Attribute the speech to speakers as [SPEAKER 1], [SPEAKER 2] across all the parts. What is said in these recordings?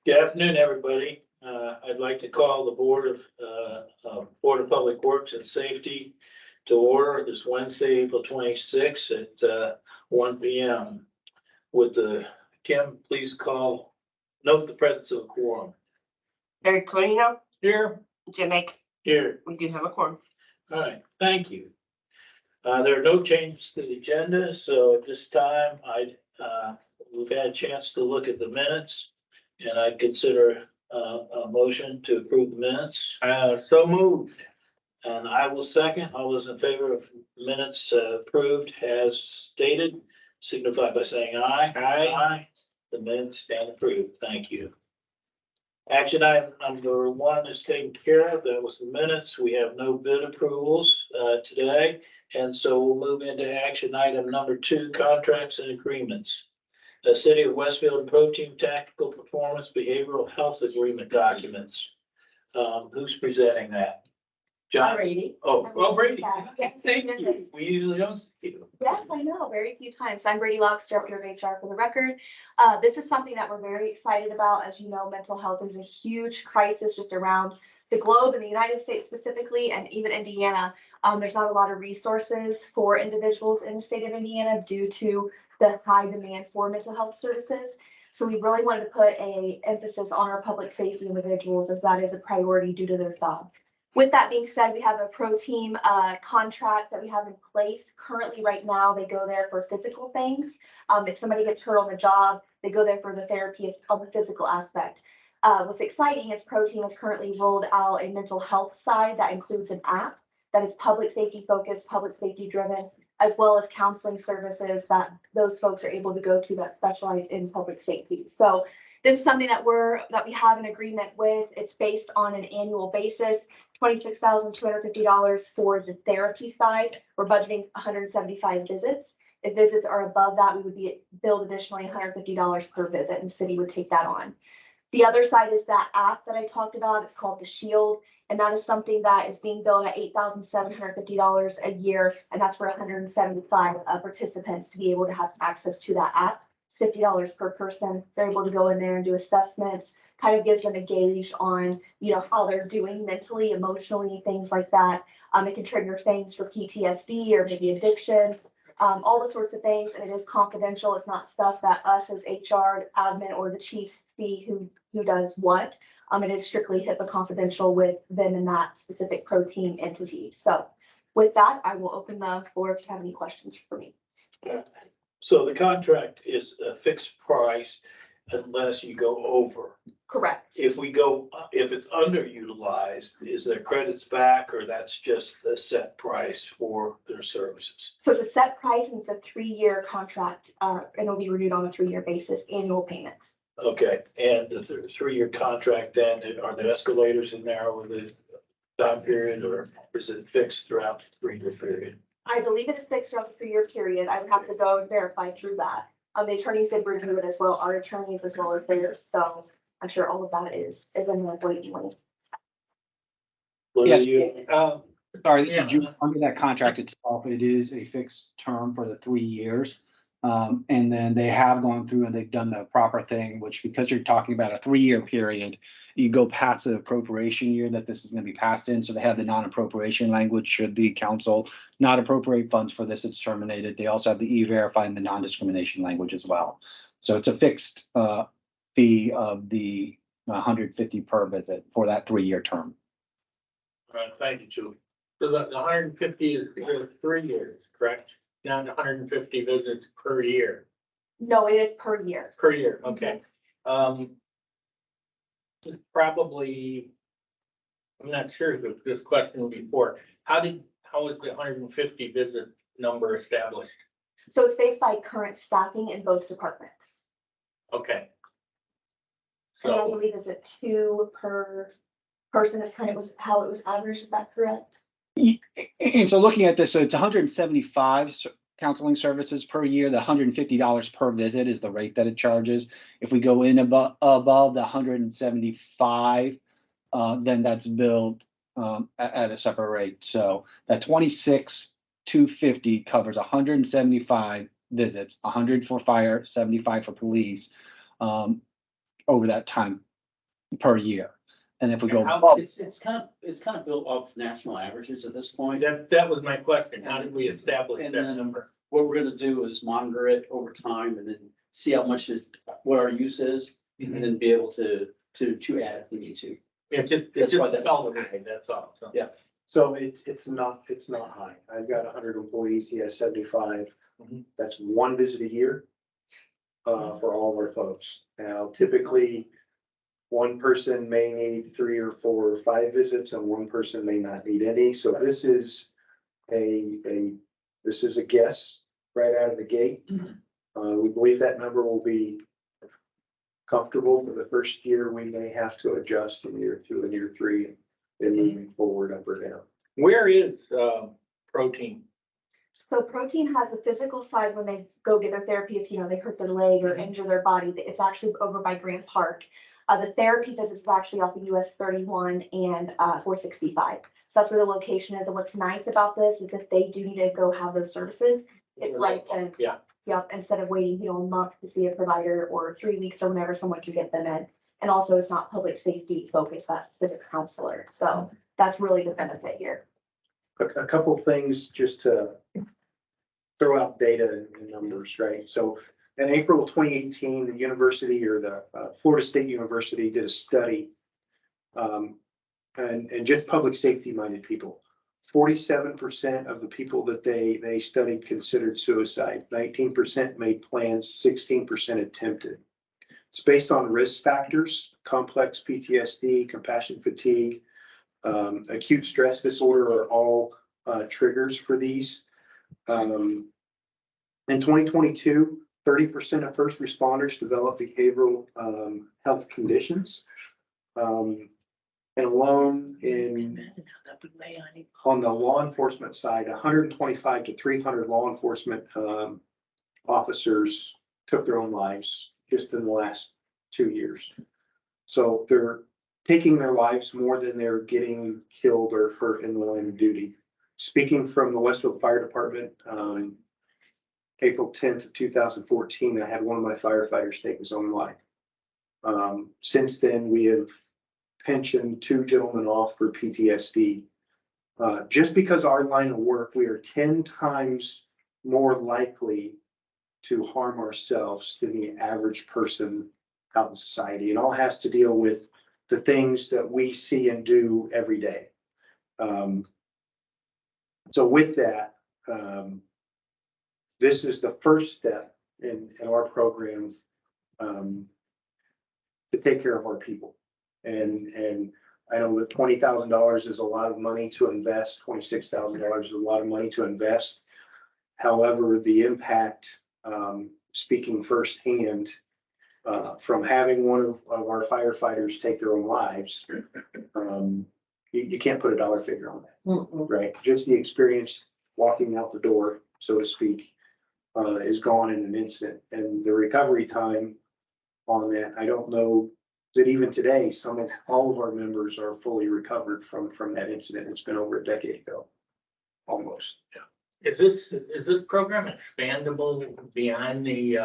[SPEAKER 1] Good afternoon, everybody. I'd like to call the Board of Public Works and Safety to order this Wednesday, April 26th at 1 p.m. Kim, please note the presence of a quorum.
[SPEAKER 2] Eric Colino,
[SPEAKER 1] Here.
[SPEAKER 2] Jim Make,
[SPEAKER 1] Here.
[SPEAKER 2] we do have a quorum.
[SPEAKER 1] All right, thank you. There are no changes to the agenda, so at this time, we've had a chance to look at the minutes, and I'd consider a motion to approve the minutes.
[SPEAKER 3] So moved.
[SPEAKER 1] And I will second. All those in favor of minutes approved as stated, signify by saying aye.
[SPEAKER 3] Aye.
[SPEAKER 1] The minutes stand approved. Thank you. Action item number 1 is taken care of. That was the minutes. We have no bid approvals today. And so we'll move into action item number 2, contracts and agreements. The City of Westfield Pro Team Tactical Performance Behavioral Health Agreement documents. Who's presenting that? John?
[SPEAKER 4] Brady.
[SPEAKER 1] Oh, Brady.
[SPEAKER 4] Yeah.
[SPEAKER 1] Thank you. We usually don't see you.
[SPEAKER 4] Yes, I know, very few times. I'm Brady Locks, Director of HR for the record. This is something that we're very excited about. As you know, mental health is a huge crisis just around the globe, in the United States specifically, and even Indiana. There's not a lot of resources for individuals in the state of Indiana due to the high demand for mental health services. So we really wanted to put an emphasis on our public safety individuals, as that is a priority due to their job. With that being said, we have a pro team contract that we have in place currently right now. They go there for physical things. If somebody gets hurt on the job, they go there for the therapy of the physical aspect. What's exciting is Pro Team has currently rolled out a mental health side that includes an app that is public safety focused, public safety driven, as well as counseling services that those folks are able to go to that specialize in public safety. So this is something that we have an agreement with. It's based on an annual basis, $26,250 for the therapy side. We're budgeting 175 visits. If visits are above that, we would be billed additionally $150 per visit, and the city would take that on. The other side is that app that I talked about. It's called The Shield, and that is something that is being billed at $8,750 a year, and that's for 175 participants to be able to have access to that app. It's $50 per person. They're able to go in there and do assessments, kind of gives them a gauge on, how they're doing mentally, emotionally, things like that. It can trigger things for PTSD or maybe addiction, all the sorts of things. And it is confidential. It's not stuff that us as HR, admin, or the chiefs see who does what. It is strictly HIPAA confidential with them and that specific pro team entity. So with that, I will open the floor if you have any questions for me.
[SPEAKER 1] So the contract is a fixed price unless you go over.
[SPEAKER 4] Correct.
[SPEAKER 1] If it's underutilized, is there credits back, or that's just a set price for their services?
[SPEAKER 4] So it's a set price and it's a 3-year contract, and it'll be renewed on a 3-year basis, annual payments.
[SPEAKER 1] Okay, and the 3-year contract, then are there escalators in there over the time period, or is it fixed throughout the 3-year period?
[SPEAKER 4] I believe it is fixed throughout the 3-year period. I would have to go and verify through that. The attorneys did review it as well, our attorneys as well as theirs. So I'm sure all of that is in the blatantly.
[SPEAKER 5] Yes. Sorry, this
[SPEAKER 3] Yeah.
[SPEAKER 5] is June. Under that contract itself, it is a fixed term for the 3 years. And then they have gone through and they've done the proper thing, which, because you're talking about a 3-year period, you go past the appropriation year that this is going to be passed in. So they have the non-appropriation language. Should the council not appropriate funds for this, it's terminated. They also have the E-Verify and the non-discrimination language as well. So it's a fixed fee of the 150 per visit for that 3-year term.
[SPEAKER 1] All right, thank you, Julie.
[SPEAKER 3] So the 150 is 3 years, correct? Down to 150 visits per year.
[SPEAKER 4] No, it is per year.
[SPEAKER 3] Per year, okay. Probably, I'm not sure if this question before, how is the 150 visit number established?
[SPEAKER 4] So it's based by current staffing in both departments.
[SPEAKER 3] Okay.
[SPEAKER 4] And I
[SPEAKER 3] So,
[SPEAKER 4] believe it's a 2 per person is kind of how it was averaged. Is that correct?
[SPEAKER 5] And so looking at this, so it's 175 counseling services per year. The $150 per visit is the rate that it charges. If we go in above the 175, then that's billed at a separate rate. So that 26,250 covers 175 visits, 100 for fire, 75 for police, over that time per year. And if we go
[SPEAKER 3] And how-
[SPEAKER 5] above,
[SPEAKER 6] It's kind of built off national averages at this point.
[SPEAKER 3] That was my question. How did we establish
[SPEAKER 6] And
[SPEAKER 3] that
[SPEAKER 6] then-
[SPEAKER 3] number?
[SPEAKER 6] What we're gonna do is monitor it over time and then see how much what our use is, and then be able to add if we need to.
[SPEAKER 3] It just
[SPEAKER 6] That's why
[SPEAKER 3] fell away, that's all. So.
[SPEAKER 6] Yeah.
[SPEAKER 7] So it's not high. I've got 100 employees, he has 75.
[SPEAKER 3] Mhm.
[SPEAKER 7] That's one visit a year for all of our folks. Now typically, one person may need 3 or 4 or 5 visits and one person may not need any. So this is this is a guess right out of the gate. We believe that number will be comfortable for the first year. We may have to adjust in year 2 and year 3 and moving forward up or down.
[SPEAKER 3] Where is, protein?
[SPEAKER 4] So protein has the physical side when they go get their therapy, if, they hurt their leg or injure their body, it's actually over by Grant Park. The therapy visits is actually off of US 31 and 465. So that's where the location is. And what's nice about this is if they do need to go have those services, it's right then.
[SPEAKER 3] Yeah.
[SPEAKER 4] Yep, instead of waiting, a month to see a provider or 3 weeks or whenever someone can get them in. And also it's not public safety focused, that specific counselor. So that's really the benefit here.
[SPEAKER 7] A couple of things just to throw out data and numbers, right? So in April of 2018, the university or the Florida State University did a study and just public safety minded people. 47% of the people that they studied considered suicide, 19% made plans, 16% attempted. It's based on risk factors, complex PTSD, compassion fatigue, acute stress disorder are all triggers for these. In 2022, 30% of first responders develop behavioral health conditions. And alone on the law enforcement side, 125 to 300 law enforcement officers took their own lives just in the last 2 years. So they're taking their lives more than they're getting killed or hurt in the line of duty. Speaking from the Westfield Fire Department, April 10th of 2014, I had one of my firefighters take his own life. Since then, we have pensioned 2 gentlemen off for PTSD. Just because our line of work, we are 10 times more likely to harm ourselves than the average person out in society. It all has to deal with the things that we see and do every day. So with that, this is the first step in our program to take care of our people. And I know that $20,000 is a lot of money to invest, $26,000 is a lot of money to invest. However, the impact, speaking firsthand, from having one of our firefighters take their own lives, you can't put a dollar figure on that, right? Just the experience walking out the door, so to speak, is gone in an instant. And the recovery time on that, I don't know that even today, all of our members are fully recovered from that incident. It's been over a decade ago, almost.
[SPEAKER 3] Is this program expandable beyond the,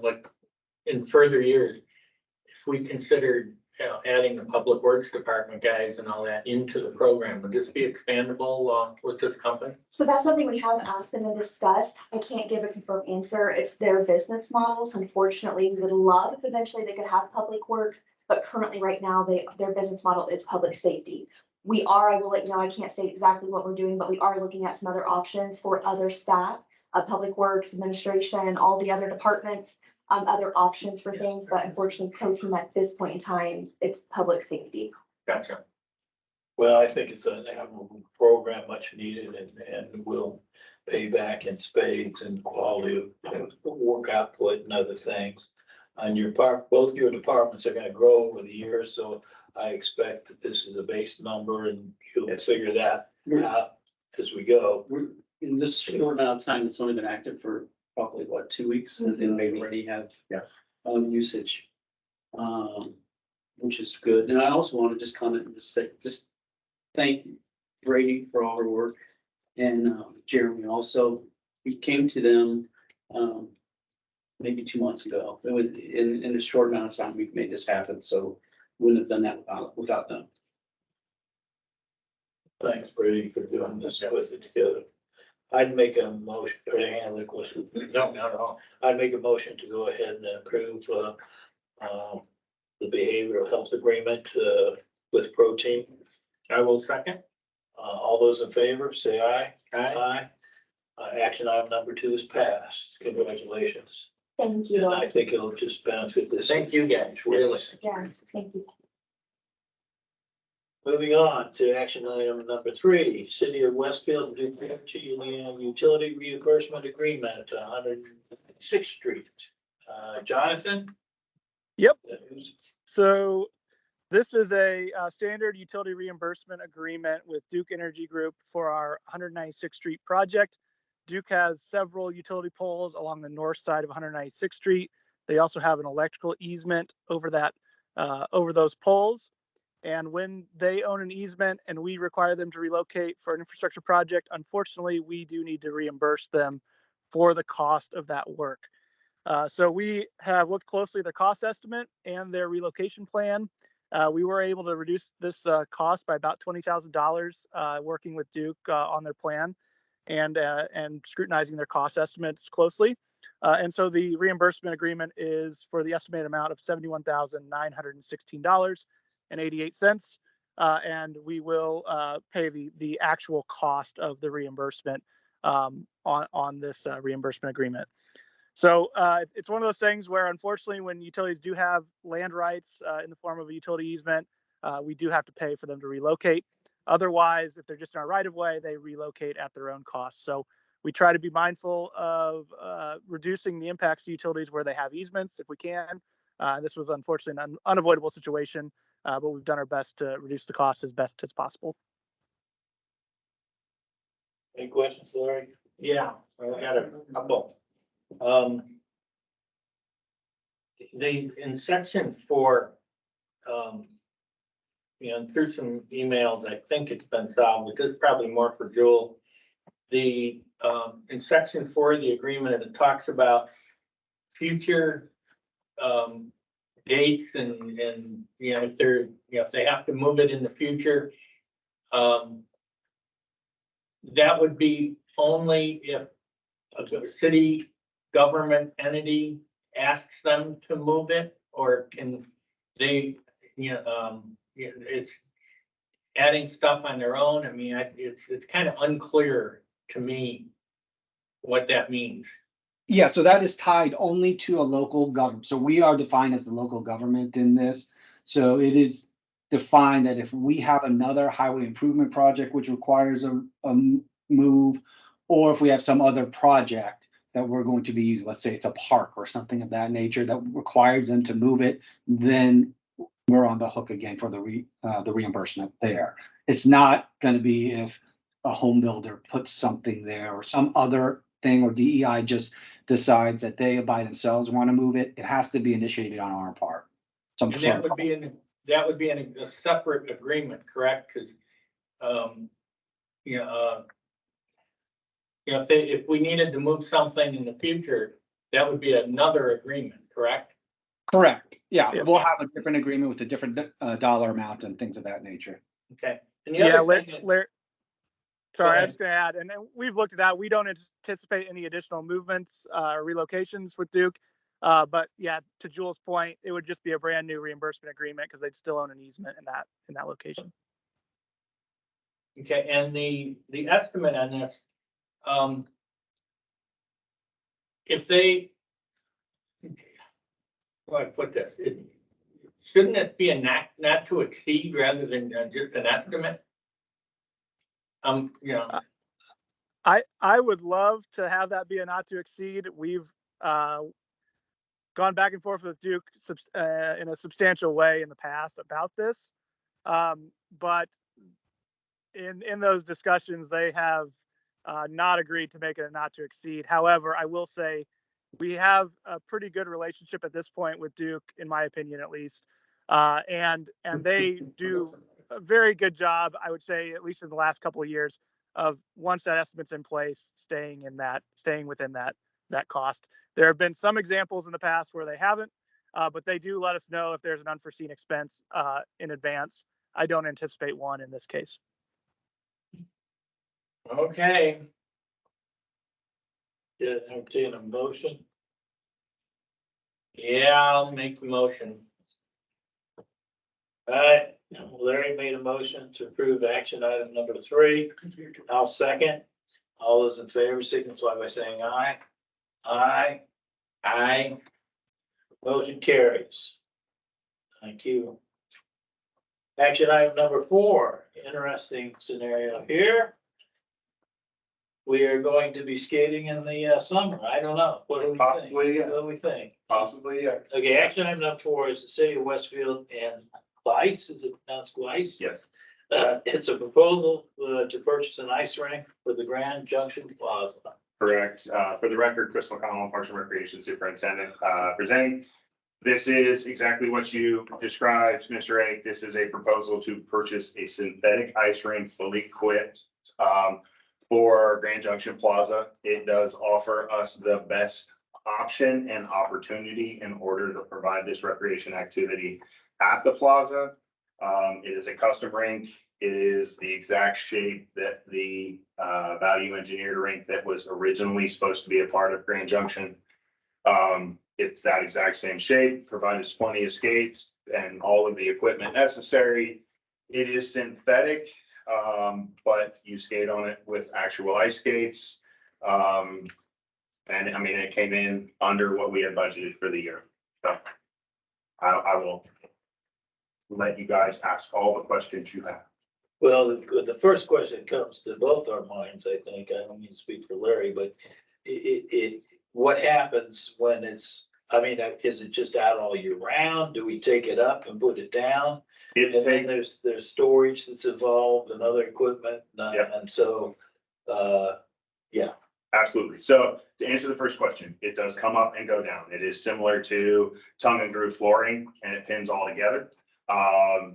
[SPEAKER 3] like in further years? If we considered, adding the public works department guys and all that into the program, would this be expandable with this company?
[SPEAKER 4] So that's something we have asked them and discussed. I can't give a confirmed answer. It's their business model. So unfortunately, we would love if eventually they could have public works, but currently right now, their business model is public safety. I will let you know, I can't say exactly what we're doing, but we are looking at some other options for other staff, public works, administration, all the other departments, other options for things, but unfortunately, protein at this point in time, it's public safety.
[SPEAKER 3] Gotcha.
[SPEAKER 1] Well, I think it's an admirable program, much needed, and will pay back in spades and quality of work output and other things. And both your departments are gonna grow over the years, so I expect that this is a base number and you'll figure that out as we go.
[SPEAKER 6] We're in this short amount of time, it's only been active for probably 2 weeks, and then they already have usage, which is good. And I also want to just comment and just thank Brady for all her work, and Jeremy also. We came to them maybe 2 months ago. It was in a short amount of time we've made this happen. So wouldn't have done that without them.
[SPEAKER 1] Thanks, Brady, for doing this with it together. I'd make a motion, or hand the question.
[SPEAKER 3] No, not at all.
[SPEAKER 1] I'd make a motion to go ahead and approve, the behavioral health agreement, with Protein.
[SPEAKER 3] I will second.
[SPEAKER 1] All those in favor, say aye.
[SPEAKER 3] Aye.
[SPEAKER 1] Action item number 2 is passed. Congratulations.
[SPEAKER 4] Thank
[SPEAKER 1] And
[SPEAKER 4] you.
[SPEAKER 1] I think it'll just benefit this.
[SPEAKER 3] Thank you, guys. Really.
[SPEAKER 4] Yes, thank you.
[SPEAKER 1] Moving on to action item number 3, City of Westfield, Duke Energy Indiana Utility Reimbursement Agreement, 106th Street. Jonathan?
[SPEAKER 8] Yep.
[SPEAKER 1] Who's-
[SPEAKER 8] So this is a standard utility reimbursement agreement with Duke Energy Group for our 196th Street project. Duke has several utility poles along the north side of 196th Street. They also have an electrical easement over those poles. And when they own an easement and we require them to relocate for an infrastructure project, unfortunately, we do need to reimburse them for the cost of that work. So we have looked closely at their cost estimate and their relocation plan. We were able to reduce this cost by about $20,000 working with Duke on their plan and scrutinizing their cost estimates closely. And so the reimbursement agreement is for the estimated amount of $71,916.88. And we will pay the actual cost of the reimbursement on this reimbursement agreement. So it's one of those things where, unfortunately, when utilities do have land rights in the form of a utility easement, we do have to pay for them to relocate. Otherwise, if they're just in our right of way, they relocate at their own cost. So we try to be mindful of reducing the impacts to utilities where they have easements if we can. This was unfortunately an unavoidable situation, but we've done our best to reduce the cost as best as possible.
[SPEAKER 1] Any questions, Larry?
[SPEAKER 3] Yeah, I got a couple. In section 4, through some emails, I think it's been solved, but this is probably more for Joel. In section 4 of the agreement, it talks about future dates and if they're, if they have to move it in the future, that would be only if a city government entity asks them to move it, or can they, it's adding stuff on their own. I mean, it's kind of unclear to me what that means.
[SPEAKER 5] Yeah, so that is tied only to a local government. So we are defined as the local government in this. So it is defined that if we have another highway improvement project which requires a move, or if we have some other project that we're going to be using, let's say it's a park or something of that nature that requires them to move it, then we're on the hook again for the reimbursement there. It's not going to be if a home builder puts something there or some other thing, or DEI just decides that they by themselves want to move it. It has to be initiated on our part.
[SPEAKER 3] And that would be in a separate agreement, correct? Because if we needed to move something in the future, that would be another agreement, correct?
[SPEAKER 5] Correct. Yeah, we'll have a different agreement with a different dollar amount and things of that nature.
[SPEAKER 3] Okay. And the other thing is,
[SPEAKER 8] sorry, I'm just going to add, and we've looked at that. We don't anticipate any additional movements or relocations with Duke. But yeah, to Jules' point, it would just be a brand new reimbursement agreement because they'd still own an easement in that location.
[SPEAKER 3] okay, and the estimate on this, if they, how do I put this? Shouldn't this be a not to exceed rather than just an estimate?
[SPEAKER 8] I would love to have that be a not to exceed. We've gone back and forth with Duke in a substantial way in the past about this. But in those discussions, they have not agreed to make it a not to exceed. However, I will say we have a pretty good relationship at this point with Duke, in my opinion, at least. And they do a very good job, I would say, at least in the last couple of years, of once that estimate's in place, staying within that cost. There have been some examples in the past where they haven't, But they do let us know if there's an unforeseen expense in advance. I don't anticipate one in this case.
[SPEAKER 3] Okay,
[SPEAKER 1] Yeah, entertain a motion.
[SPEAKER 3] yeah, I'll make the motion.
[SPEAKER 1] All right, Larry made a motion to approve action item number 3. I'll second. All those in favor signify by saying aye. Aye.
[SPEAKER 3] Aye.
[SPEAKER 1] Motion carries. Thank you. Action item number 4, interesting scenario here. We are going to be skating in the summer. I don't know. What do we think?
[SPEAKER 7] Possibly, yeah.
[SPEAKER 1] What do we think?
[SPEAKER 7] Possibly, yeah.
[SPEAKER 1] Okay, action item number 4 is the city of Westfield and Gleiss, is it pronounced Gleiss?
[SPEAKER 9] Yes,
[SPEAKER 1] It's a proposal to purchase an ice rink for the Grand Junction Plaza.
[SPEAKER 9] correct. For the record, Chris McConnell, Parks and Recreation Superintendent, presenting. This is exactly what you described, Mr. A. This is a proposal to purchase a synthetic ice rink fully equipped for Grand Junction Plaza. It does offer us the best option and opportunity in order to provide this recreation activity at the plaza. It is a custom rink. It is the exact shape that the value engineered rink that was originally supposed to be a part of Grand Junction. It's that exact same shape, provides plenty of skates and all of the equipment necessary. It is synthetic, but you skate on it with actual ice skates. And I mean, it came in under what we had budgeted for the year. So I will let you guys ask all the questions you have.
[SPEAKER 1] Well, the first question comes to both our minds, I think. I don't mean to speak for Larry, but what happens when it's, I mean, is it just out all year round? Do we take it up and put it down? And then there's storage that's involved and other equipment.
[SPEAKER 9] Yep.
[SPEAKER 1] And so, yeah.
[SPEAKER 9] Absolutely. So to answer the first question, it does come up and go down. It is similar to tongue and groove flooring, and it pins all together.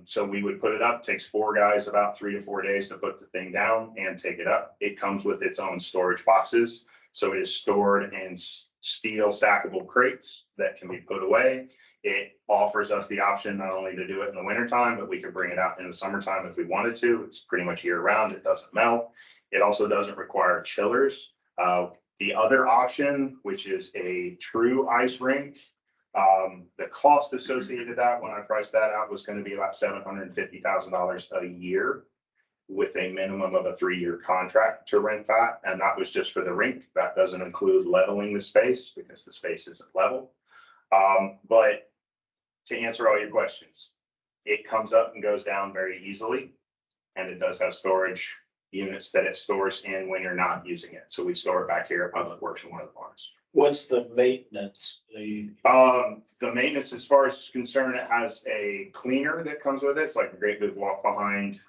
[SPEAKER 9] So we would put it up, takes 4 guys about 3 to 4 days to put the thing down and take it up. It comes with its own storage boxes. So it is stored in steel stackable crates that can be put away. It offers us the option not only to do it in the wintertime, but we could bring it out in the summertime if we wanted to. It's pretty much year round. It doesn't melt. It also doesn't require chillers. The other option, which is a true ice rink, the cost associated with that, when I priced that out, was going to be about $750,000 a year with a minimum of a 3-year contract to rent that. And that was just for the rink. That doesn't include leveling the space because the space isn't level. But to answer all your questions, it comes up and goes down very easily. And it does have storage units that it stores in when you're not using it. So we store it back here at Public Works in one of the barns.
[SPEAKER 1] What's the maintenance?
[SPEAKER 9] The maintenance, as far as is concerned, it has a cleaner that comes with it. It's like a great big walk behind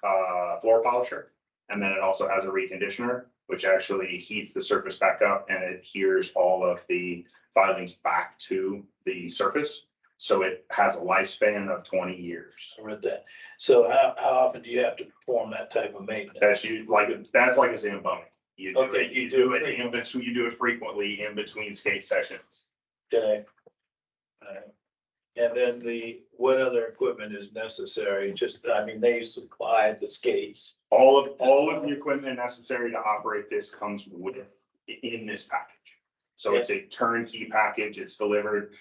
[SPEAKER 9] floor polisher. And then it also has a reconditioner, which actually heats the surface back up and adheres all of the filings back to the surface. So it has a lifespan of 20 years.
[SPEAKER 1] I read that. So how often do you have to perform that type of maintenance?
[SPEAKER 9] That's like a Zamboni. You do
[SPEAKER 1] Okay,
[SPEAKER 9] it, you do it frequently in between skate sessions.
[SPEAKER 1] Okay. And then what other equipment is necessary? Just, I mean, they supply the skates.
[SPEAKER 9] All of the equipment necessary to operate this comes in this package. So it's a turnkey package. It's delivered.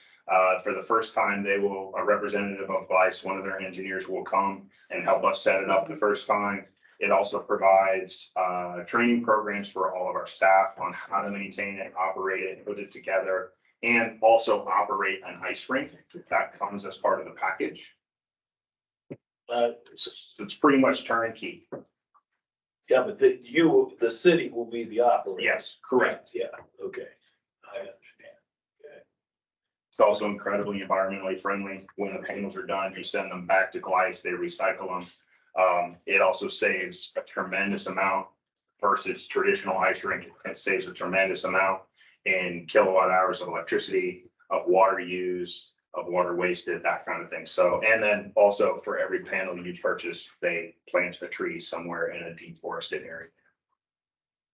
[SPEAKER 9] For the first time, a representative of Gleiss, one of their engineers, will come and help us set it up the first time. It also provides training programs for all of our staff on how to maintain it, operate it, put it together, and also operate an ice rink. That comes as part of the package. It's pretty much turnkey.
[SPEAKER 1] Yeah, but the city will be the operator.
[SPEAKER 9] Yes, correct.
[SPEAKER 1] Yeah, okay. I understand.
[SPEAKER 9] It's also incredibly environmentally friendly. When the panels are done, you send them back to Gleiss, they recycle them. It also saves a tremendous amount versus traditional ice rink. It saves a tremendous amount in kilowatt hours of electricity, of water used, of water wasted, that kind of thing. So, and then also for every panel you purchase, they plant a tree somewhere in a deforested area.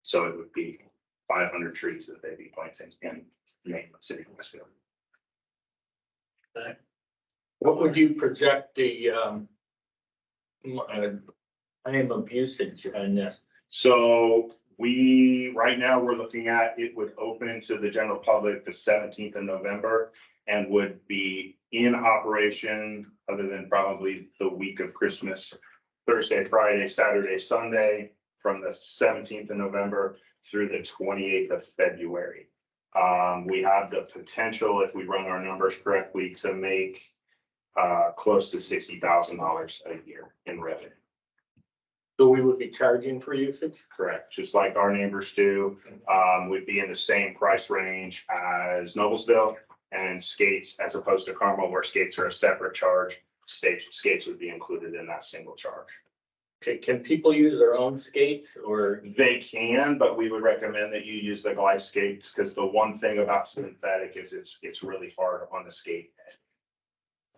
[SPEAKER 9] So it would be 500 trees that they'd be planting in the main city of Westfield.
[SPEAKER 3] What would you project the, time of usage on this?
[SPEAKER 9] So right now, we're looking at, it would open to the general public the 17th of November and would be in operation other than probably the week of Christmas, Thursday, Friday, Saturday, Sunday, from the 17th of November through the 28th of February. We have the potential, if we run our numbers correctly, to make close to $60,000 a year in revenue.
[SPEAKER 3] So we would be charging for usage?
[SPEAKER 9] Correct, just like our neighbors do. Would be in the same price range as Noblesville and Skates, as opposed to Carmel, where Skates are a separate charge. Skates would be included in that single charge.
[SPEAKER 3] Okay, can people use their own skates or?
[SPEAKER 9] They can, but we would recommend that you use the Glide skates, because the one thing about synthetic is it's really hard on the skate.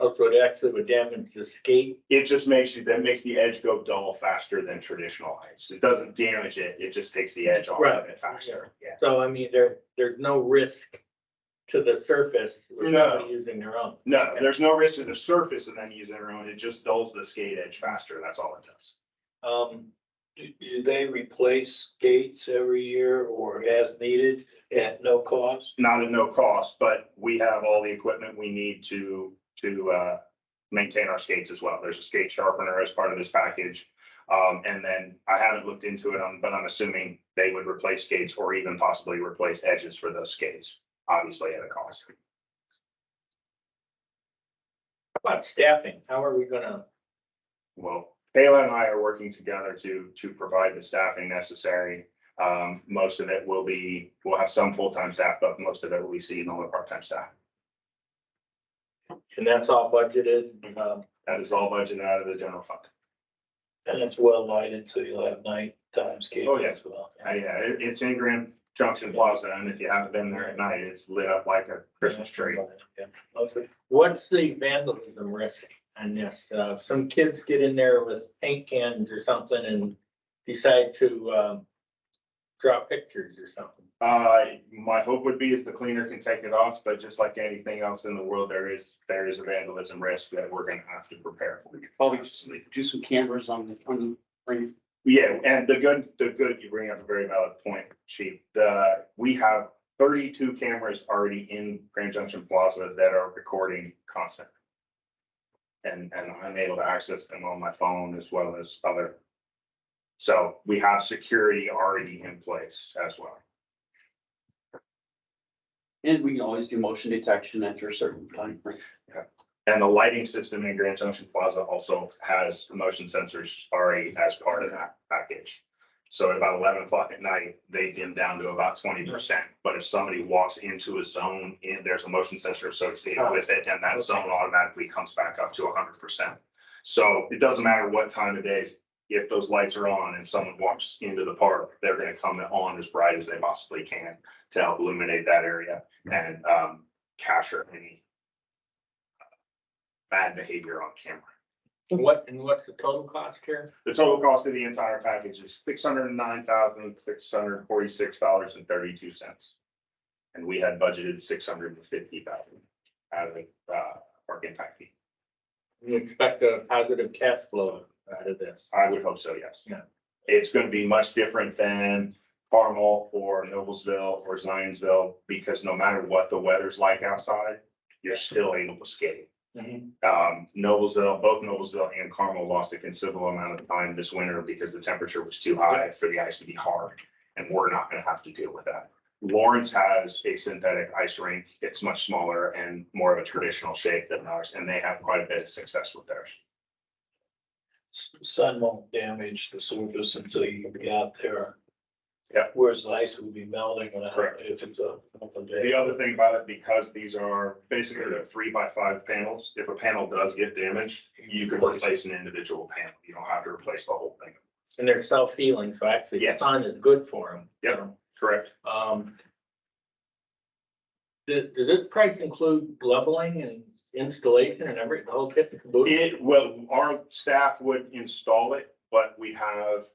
[SPEAKER 3] Also, it actually would damage the skate.
[SPEAKER 9] It just makes the edge go dull faster than traditional ice. It doesn't damage it, it just takes the edge off of it faster. Yeah.
[SPEAKER 3] So I mean, there's no risk to the surface with
[SPEAKER 9] No.
[SPEAKER 3] somebody using their own.
[SPEAKER 9] No, there's no risk to the surface of them using their own. It just dulls the skate edge faster. That's all it does.
[SPEAKER 1] Do they replace gates every year or as needed at no cost?
[SPEAKER 9] Not at no cost, but we have all the equipment we need to maintain our skates as well. There's a skate sharpener as part of this package. And then I haven't looked into it, but I'm assuming they would replace skates or even possibly replace edges for those skates, obviously at a cost.
[SPEAKER 3] How about staffing? How are we gonna?
[SPEAKER 9] Well, Kayla and I are working together to provide the staffing necessary. Most of it we'll have some full-time staff, but most of it will be seasonal and part-time staff.
[SPEAKER 3] And that's all budgeted?
[SPEAKER 9] That is all budgeted out of the general fund.
[SPEAKER 1] And it's well lighted, so you'll have nighttime skating
[SPEAKER 9] Oh, yeah.
[SPEAKER 1] as well.
[SPEAKER 9] Yeah, it's in Grand Junction Plaza, and if you haven't been there at night, it's lit up like a Christmas tree.
[SPEAKER 1] Yeah. Okay.
[SPEAKER 3] What's the vandalism risk on this? Some kids get in there with paint cans or something and decide to draw pictures or something.
[SPEAKER 9] My hope would be if the cleaner can take it off, but just like anything else in the world, there is a vandalism risk that we're gonna have to prepare for.
[SPEAKER 6] Probably just do some cameras on the frame.
[SPEAKER 9] Yeah, and the good, you bring up a very valid point, Chief. We have 32 cameras already in Grand Junction Plaza that are recording constantly. And I'm able to access them on my phone as well as other. So we have security already in place as well.
[SPEAKER 6] And we can always do motion detection after a certain time frame.
[SPEAKER 9] And the lighting system in Grand Junction Plaza also has motion sensors already as part of that package. So at about 11 o'clock at night, they dim down to about 20%. But if somebody walks into a zone and there's a motion sensor associated with it, and that zone automatically comes back up to 100%. So it doesn't matter what time of day, if those lights are on and someone walks into the park, they're going to come on as bright as they possibly can to help illuminate that area and capture any bad behavior on camera.
[SPEAKER 3] What's the total cost here?
[SPEAKER 9] The total cost of the entire package is $609,646.32. And we had budgeted $650,000 out of the park impact fee.
[SPEAKER 3] You expect a positive cash flow out of this?
[SPEAKER 9] I would hope so, yes.
[SPEAKER 3] Yeah.
[SPEAKER 9] It's going to be much different than Carmel or Noblesville or Zionsville, because no matter what the weather's like outside, you're still able to skate. Noblesville, both Noblesville and Carmel lost a considerable amount of time this winter because the temperature was too high for the ice to be hard, and we're not going to have to deal with that. Lawrence has a synthetic ice rink. It's much smaller and more of a traditional shape than ours, and they have quite a bit of success with theirs.
[SPEAKER 1] Sun won't damage the surface until you get out there.
[SPEAKER 9] Yeah.
[SPEAKER 1] Whereas the ice would be melting when
[SPEAKER 9] Correct.
[SPEAKER 1] if it's a couple of
[SPEAKER 9] The
[SPEAKER 1] days.
[SPEAKER 9] other thing about it, because these are basically they're 3x5 panels, if a panel does get damaged, you can replace an individual panel. You don't have to replace the whole thing.
[SPEAKER 3] And they're self-healing, so actually the
[SPEAKER 9] Yes.
[SPEAKER 3] sun is good for them.
[SPEAKER 9] Yep. Correct.
[SPEAKER 3] Does this price include leveling and installation and everything, the whole kit and caboodle?
[SPEAKER 9] Our staff would install it, but we have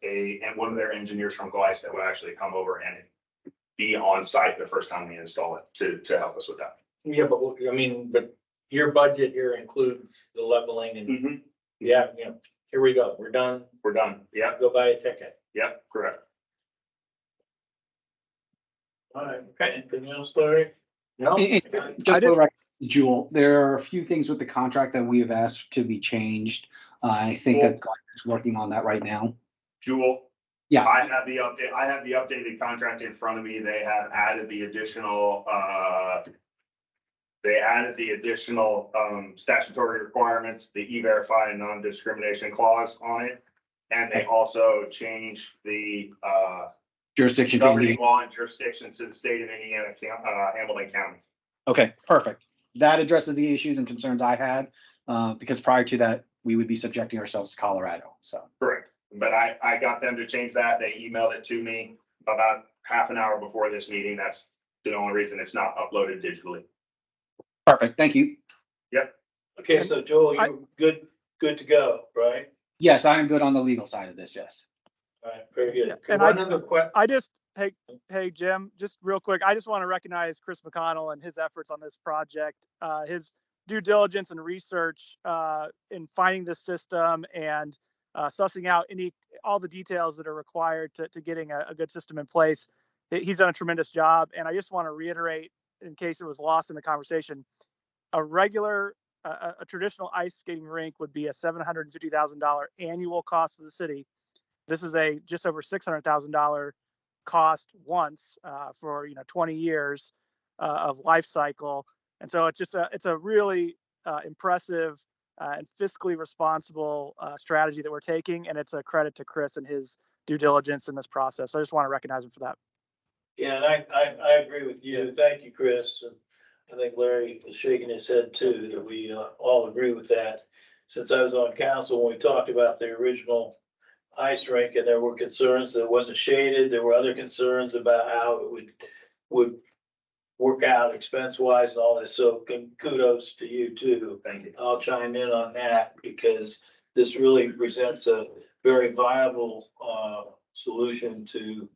[SPEAKER 9] one of their engineers from Gleis that would actually come over and be on site the first time we install it to help us with that.
[SPEAKER 3] Yeah, but I mean, but your budget here includes the leveling and,
[SPEAKER 9] Mhm.
[SPEAKER 3] yeah, here we go. We're done.
[SPEAKER 9] We're done. Yep,
[SPEAKER 3] Go buy a ticket.
[SPEAKER 9] yep, correct.
[SPEAKER 1] All right, anything else, Larry?
[SPEAKER 3] No?
[SPEAKER 5] Just for the record, Jewel, there are a few things with the contract that we have asked to be changed. I think that Glenn is working on that right now.
[SPEAKER 9] Jewel,
[SPEAKER 5] Yeah,
[SPEAKER 9] I have the updated contract in front of me. They have added the additional, statutory requirements, the E-Verify and non-discrimination clause on it. And they also changed the,
[SPEAKER 5] jurisdiction to
[SPEAKER 9] governing
[SPEAKER 5] Indiana.
[SPEAKER 9] law and jurisdictions to the state of Indiana, Hamilton County.
[SPEAKER 5] Okay, perfect. That addresses the issues and concerns I had, because prior to that, we would be subjecting ourselves to Colorado, so.
[SPEAKER 9] Correct. But I got them to change that. They emailed it to me about half an hour before this meeting. That's the only reason it's not uploaded digitally.
[SPEAKER 5] Perfect, thank you.
[SPEAKER 1] Okay, so Joel, you're good to go, right?
[SPEAKER 5] Yes, I am good on the legal side of this, yes.
[SPEAKER 1] All right, very good.
[SPEAKER 8] And
[SPEAKER 3] One other question.
[SPEAKER 8] I just, hey, Jim, just real quick, I just want to recognize Chris McConnell and his efforts on this project. His due diligence and research in finding this system and sussing out all the details that are required to getting a good system in place. He's done a tremendous job. And I just want to reiterate, in case it was lost in the conversation, a traditional ice skating rink would be a $750,000 annual cost to the city. This is a just over $600,000 cost once for 20 years of life cycle, and so it's a really impressive and fiscally responsible strategy that we're taking, and it's a credit to Chris and his due diligence in this process. So I just want to recognize him for that.
[SPEAKER 1] Yeah, and I agree with you. Thank you, Chris. And I think Larry was shaking his head too, that we all agree with that. Since I was on council, when we talked about the original ice rink and there were concerns that it wasn't shaded, there were other concerns about how it would work out expense wise and all this. So kudos to you too.
[SPEAKER 9] Thank you.
[SPEAKER 1] I'll chime in on that because this really presents a very viable solution to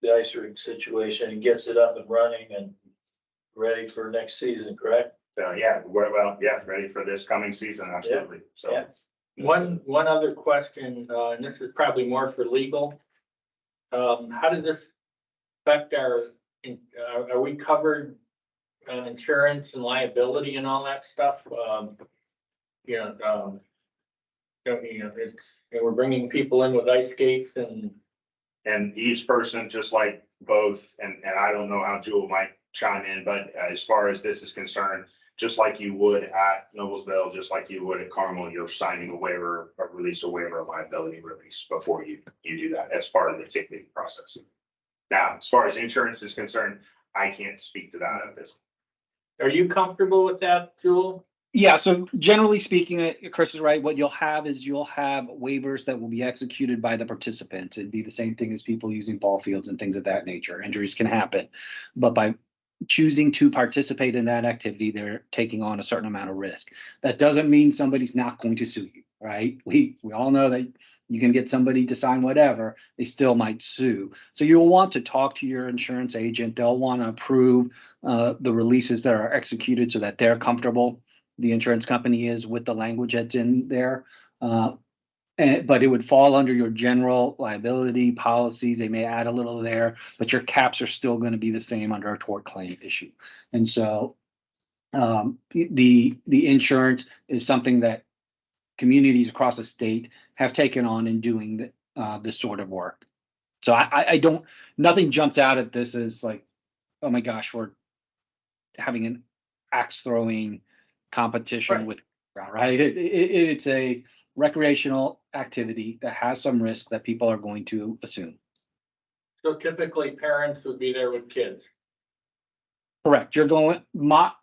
[SPEAKER 1] the ice rink situation and gets it up and running and ready for next season, correct?
[SPEAKER 9] Yeah, ready for this coming season, absolutely. So.
[SPEAKER 1] Yeah.
[SPEAKER 3] One other question, and this is probably more for legal. How does this affect are we covered on insurance and liability and all that stuff? We're bringing people in with ice skates
[SPEAKER 9] And each person, just like both, and I don't know how Jewel might chime in, but as far as this is concerned, just like you would at Noblesville, just like you would at Carmel, you're signing a waiver or release a waiver of liability release before you do that. That's part of the ticketing process. Now, as far as insurance is concerned, I can't speak to that at this.
[SPEAKER 3] Are you comfortable with that, Jewel?
[SPEAKER 5] Yeah, so generally speaking, Chris is right. What you'll have is you'll have waivers that will be executed by the participants. It'd be the same thing as people using ball fields and things of that nature. Injuries can happen. But by choosing to participate in that activity, they're taking on a certain amount of risk. That doesn't mean somebody's not going to sue you, right? We all know that you can get somebody to sign whatever, they still might sue. So you'll want to talk to your insurance agent. They'll want to approve the releases that are executed so that they're comfortable. The insurance company is with the language that's in there. But it would fall under your general liability policies. They may add a little there, but your caps are still going to be the same under a tort claim issue. And so the insurance is something that communities across the state have taken on in doing this sort of work. So I don't, nothing jumps out at this as like, oh my gosh, we're having an axe throwing competition with, right? It's a recreational activity that has some risk that people are going to assume.
[SPEAKER 3] So typically parents would be there with kids.
[SPEAKER 5] Correct. You're going, what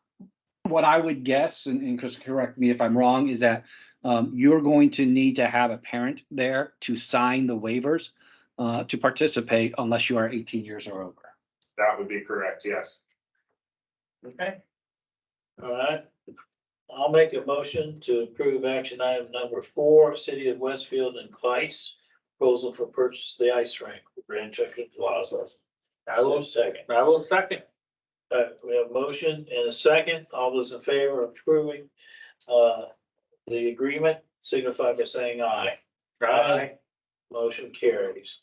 [SPEAKER 5] I would guess, and Chris, correct me if I'm wrong, is that you're going to need to have a parent there to sign the waivers to participate unless you are 18 years or over.
[SPEAKER 9] That would be correct, yes.
[SPEAKER 1] Okay. All right. I'll make a motion to approve action item number 4, City of Westfield and Clyce, proposal for purchase of the ice rink for Grand Junction Plaza.
[SPEAKER 3] I will
[SPEAKER 1] second.
[SPEAKER 3] second.
[SPEAKER 1] We have a motion and a second. All those in favor of approving, the agreement signify by saying aye. Motion carries.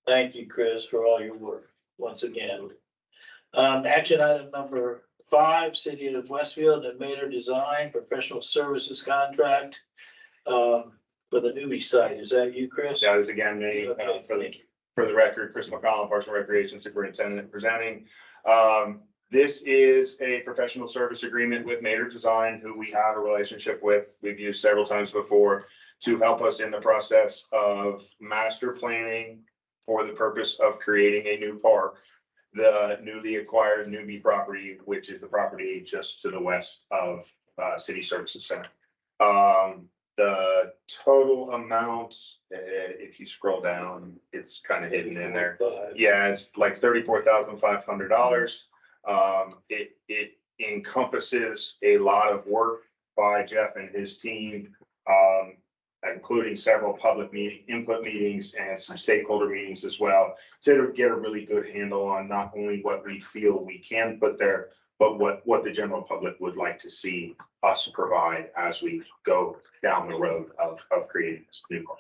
[SPEAKER 1] Thank you, Chris, for all your work once again. Action item number 5, City of Westfield and Mater Design Professional Services Contract for the newbie site. Is that you, Chris?
[SPEAKER 9] That is again me,
[SPEAKER 1] Okay, thank you.
[SPEAKER 9] for the record, Chris McCollum, Parks and Recreation Superintendent presenting. This is a professional service agreement with Mater Design, who we have a relationship with. We've used several times before to help us in the process of master planning for the purpose of creating a new park. The newly acquired Newbie property, which is the property just to the west of City Services Center. The total amount, if you scroll down, it's kind of hidden in there. Yeah, it's like $34,500. It encompasses a lot of work by Jeff and his team, including several public input meetings and some stakeholder meetings as well, to get a really good handle on not only what we feel we can put there, but what the general public would like to see us provide as we go down the road of creating this new park.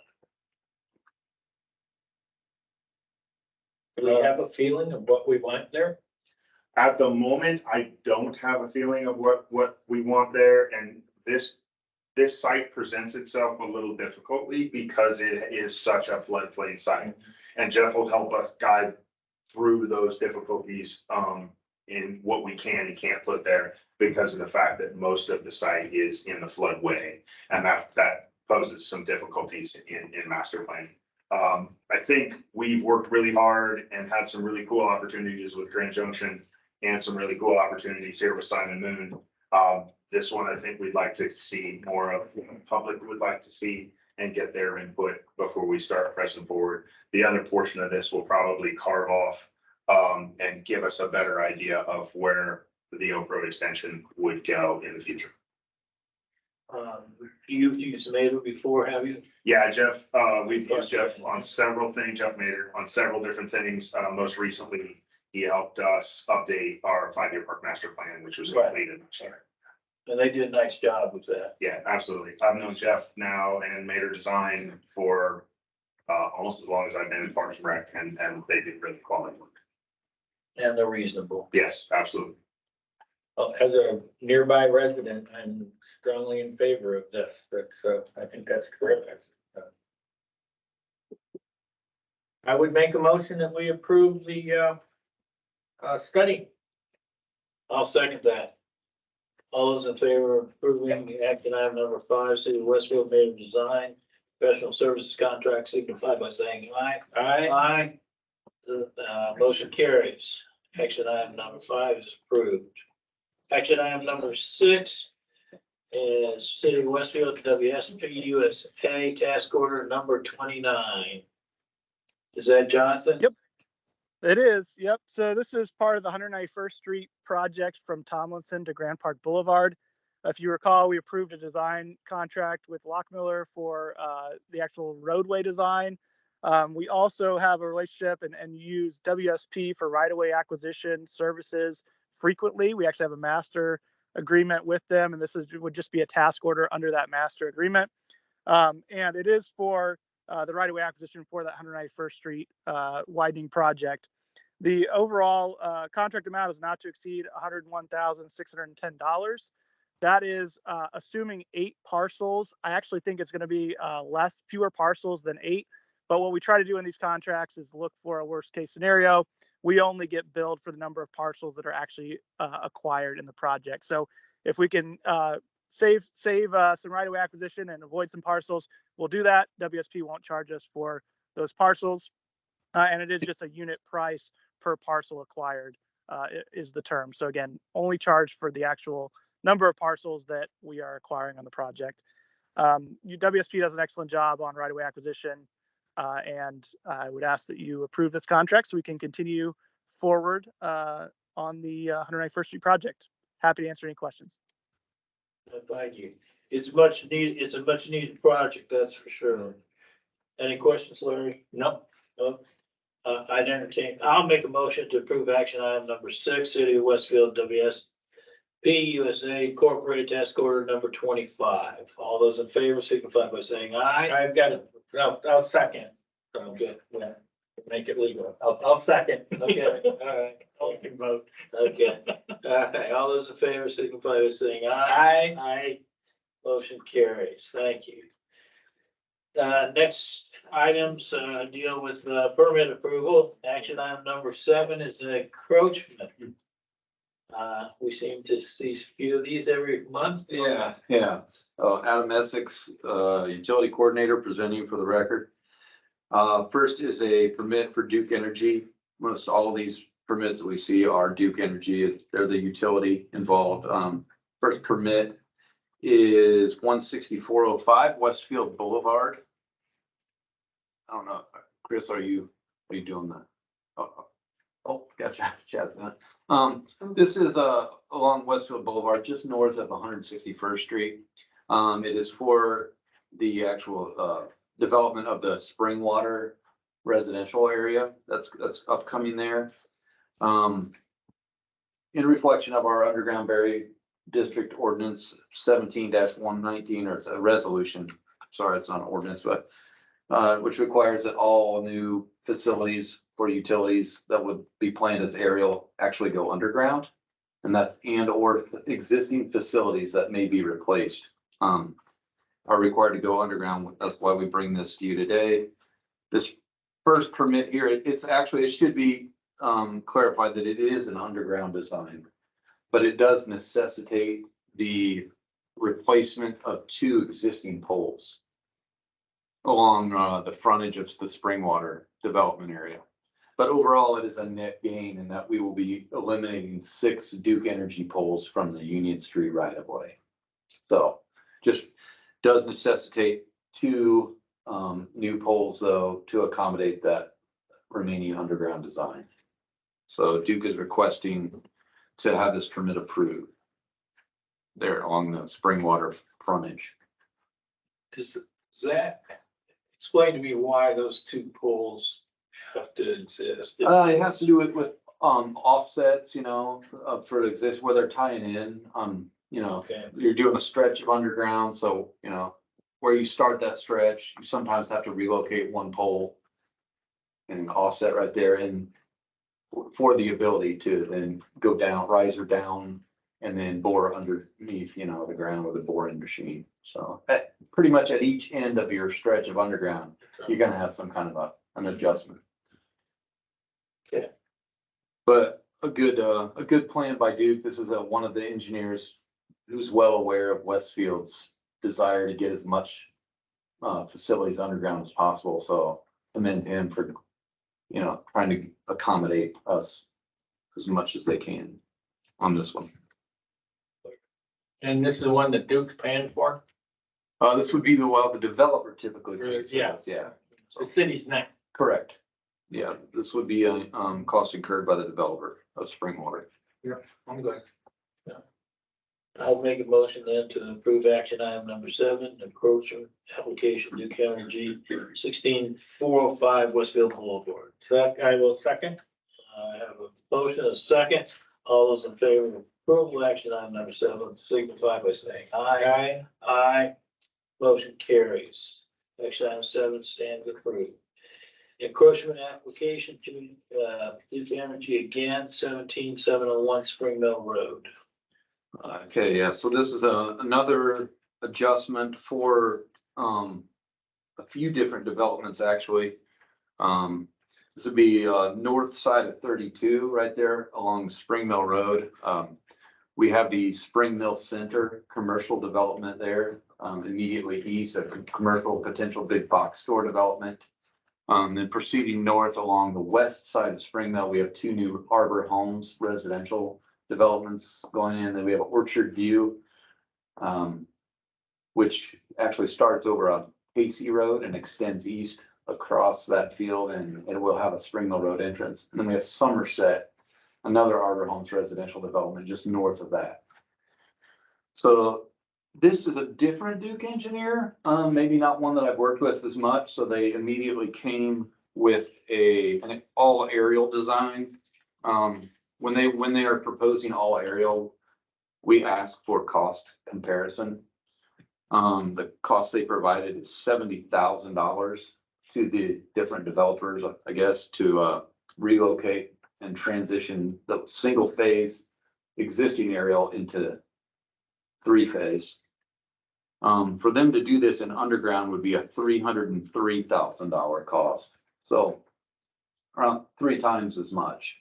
[SPEAKER 3] Do we have a feeling of what we want there?
[SPEAKER 9] At the moment, I don't have a feeling of what we want there, and this site presents itself a little difficultly because it is such a floodplain site. And Jeff will help us guide through those difficulties in what we can and can't put there because of the fact that most of the site is in the floodway, and that poses some difficulties in master planning. I think we've worked really hard and had some really cool opportunities with Grand Junction and some really cool opportunities here with Simon Moon. This one, I think we'd like to see more of, the public would like to see and get their input before we start pressing forward. The other portion of this will probably carve off and give us a better idea of where the Oak Road extension would go in the future.
[SPEAKER 1] You've used Mater before, have you?
[SPEAKER 9] Yeah, Jeff, we've used Jeff on several things, Jeff Mater, on several different things. Most recently, he helped us update our 5-year park master plan, which was completed.
[SPEAKER 1] And they did a nice job with that.
[SPEAKER 9] Yeah, absolutely. I've known Jeff now and Mater Design for almost as long as I've been in Parks and Rec, and they did really quality work.
[SPEAKER 1] And they're reasonable.
[SPEAKER 9] Yes, absolutely.
[SPEAKER 3] Well, as a nearby resident, I'm strongly in favor of this. I think that's terrific. I would make a motion that we approve the study.
[SPEAKER 1] I'll second that. All those in favor of approving action item number 5, City of Westfield Mater Design Professional Services Contract signify by saying aye. Aye. The motion carries. Action item number 5 is approved. Action item number 6 is City of Westfield WSP USA Task Order number 29. Is that Jonathan?
[SPEAKER 8] Yep. It is, yep. So this is part of the 191st Street project from Tomlinson to Grand Park Boulevard. If you recall, we approved a design contract with Lockmiller for the actual roadway design. We also have a relationship and use WSP for right-of-way acquisition services frequently. We actually have a master agreement with them, and this would just be a task order under that master agreement. And it is for the right-of-way acquisition for that 191st Street widening project. The overall contract amount is not to exceed $101,610. That is assuming 8 parcels. I actually think it's going to be fewer parcels than 8. But what we try to do in these contracts is look for a worst case scenario. We only get billed for the number of parcels that are actually acquired in the project. So if we can save some right-of-way acquisition and avoid some parcels, we'll do that. WSP won't charge us for those parcels. And it is just a unit price per parcel acquired is the term. So again, only charge for the actual number of parcels that we are acquiring on the project. WSP does an excellent job on right-of-way acquisition. And I would ask that you approve this contract so we can continue forward on the 191st Street project. Happy to answer any questions.
[SPEAKER 1] Thank you. It's much needed. It's a much needed project, that's for sure. Any questions, Larry?
[SPEAKER 3] No.
[SPEAKER 1] No. I'll make a motion to approve action item number 6, City of Westfield WSP USA Incorporated Task Order number 25. All those in favor signify by saying aye.
[SPEAKER 3] I've got it. I'll second. So,
[SPEAKER 1] Okay,
[SPEAKER 3] yeah, make it legal. I'll second.
[SPEAKER 1] okay, all right,
[SPEAKER 3] All can vote.
[SPEAKER 1] okay. All those in favor signify by saying aye.
[SPEAKER 3] Aye.
[SPEAKER 1] Aye. Motion carries. Thank you. Next items, deal with, permit approval. Action item number 7 is an encroachment. We seem to see a few of these every month.
[SPEAKER 10] Yeah. Adam Essex, Utility Coordinator, presenting for the record. First is a permit for Duke Energy. Most all of these permits that we see are Duke Energy. They're the utility involved. First permit is 16405 Westfield Boulevard. I don't know, Chris, are you doing that? Oh, gotcha. Chad's not. This is along Westfield Boulevard, just north of 161st Street. It is for the actual development of the Springwater residential area that's upcoming there. In reflection of our underground buried district ordinance 17-119, or it's a resolution. Sorry, it's not an ordinance, but which requires that all new facilities for utilities that would be planned as aerial actually go underground. And that's or existing facilities that may be replaced are required to go underground. That's why we bring this to you today. This first permit here, it should be clarified that it is an underground design, but it does necessitate the replacement of 2 existing poles along the frontage of the Springwater development area. But overall, it is a net gain in that we will be eliminating 6 Duke Energy poles from the Union Street right of way. So just does necessitate 2 new poles though to accommodate that remaining underground design. So Duke is requesting to have this permit approved there along the Springwater frontage.
[SPEAKER 1] Does that explain to me why those 2 poles have to exist?
[SPEAKER 10] It has to do with offsets, for the exist where they're tying in,
[SPEAKER 1] Okay,
[SPEAKER 10] you're doing a stretch of underground, so, where you start that stretch, you sometimes have to relocate 1 pole and offset right there, and for the ability to then go down, riser down, and then bore underneath, the ground with a boring machine. So pretty much at each end of your stretch of underground, you're gonna have some kind of an adjustment.
[SPEAKER 1] Okay.
[SPEAKER 10] But a good plan by Duke. This is one of the engineers who's well aware of Westfield's desire to get as much facilities underground as possible. So commend him for, trying to accommodate us as much as they can on this one.
[SPEAKER 3] And this is the one that Duke's paying for?
[SPEAKER 10] This would be the developer typically. pays for
[SPEAKER 3] Yeah.
[SPEAKER 10] this, Yeah.
[SPEAKER 3] The city's not.
[SPEAKER 10] Correct. Yeah, this would be a cost incurred by the developer of Springwater.
[SPEAKER 3] I'm good.
[SPEAKER 1] I'll make a motion then to approve action item number 7, encroachment application Duke Energy 16405 Westfield Boulevard.
[SPEAKER 3] I will second.
[SPEAKER 1] I have a motion, a second. All those in favor of approval action item number 7 signify by saying aye.
[SPEAKER 3] Aye.
[SPEAKER 1] Aye. Motion carries. Action item 7 stands approved. Encroachment application to Duke Energy again, 17701 Spring Mill Road.
[SPEAKER 10] Okay, yeah, so this is another adjustment for a few different developments, actually. This would be north side of 32, right there along Spring Mill Road. We have the Spring Mill Center commercial development there, immediately east of commercial potential big box store development. Then proceeding north along the west side of Spring Mill, we have 2 new Arbor Homes residential developments going in. Then we have Orchard View, which actually starts over on Casey Road and extends east across that field, and it will have a Spring Mill Road entrance. And then we have Somerset, another Arbor Homes residential development just north of that. So this is a different Duke engineer, maybe not one that I've worked with as much. So they immediately came with an all aerial design. When they are proposing all aerial, we ask for cost comparison. The cost they provided is $70,000 to the different developers, I guess, to relocate and transition the single phase existing aerial into 3-phase. For them to do this in underground would be a $303,000 cost. So around 3 times as much.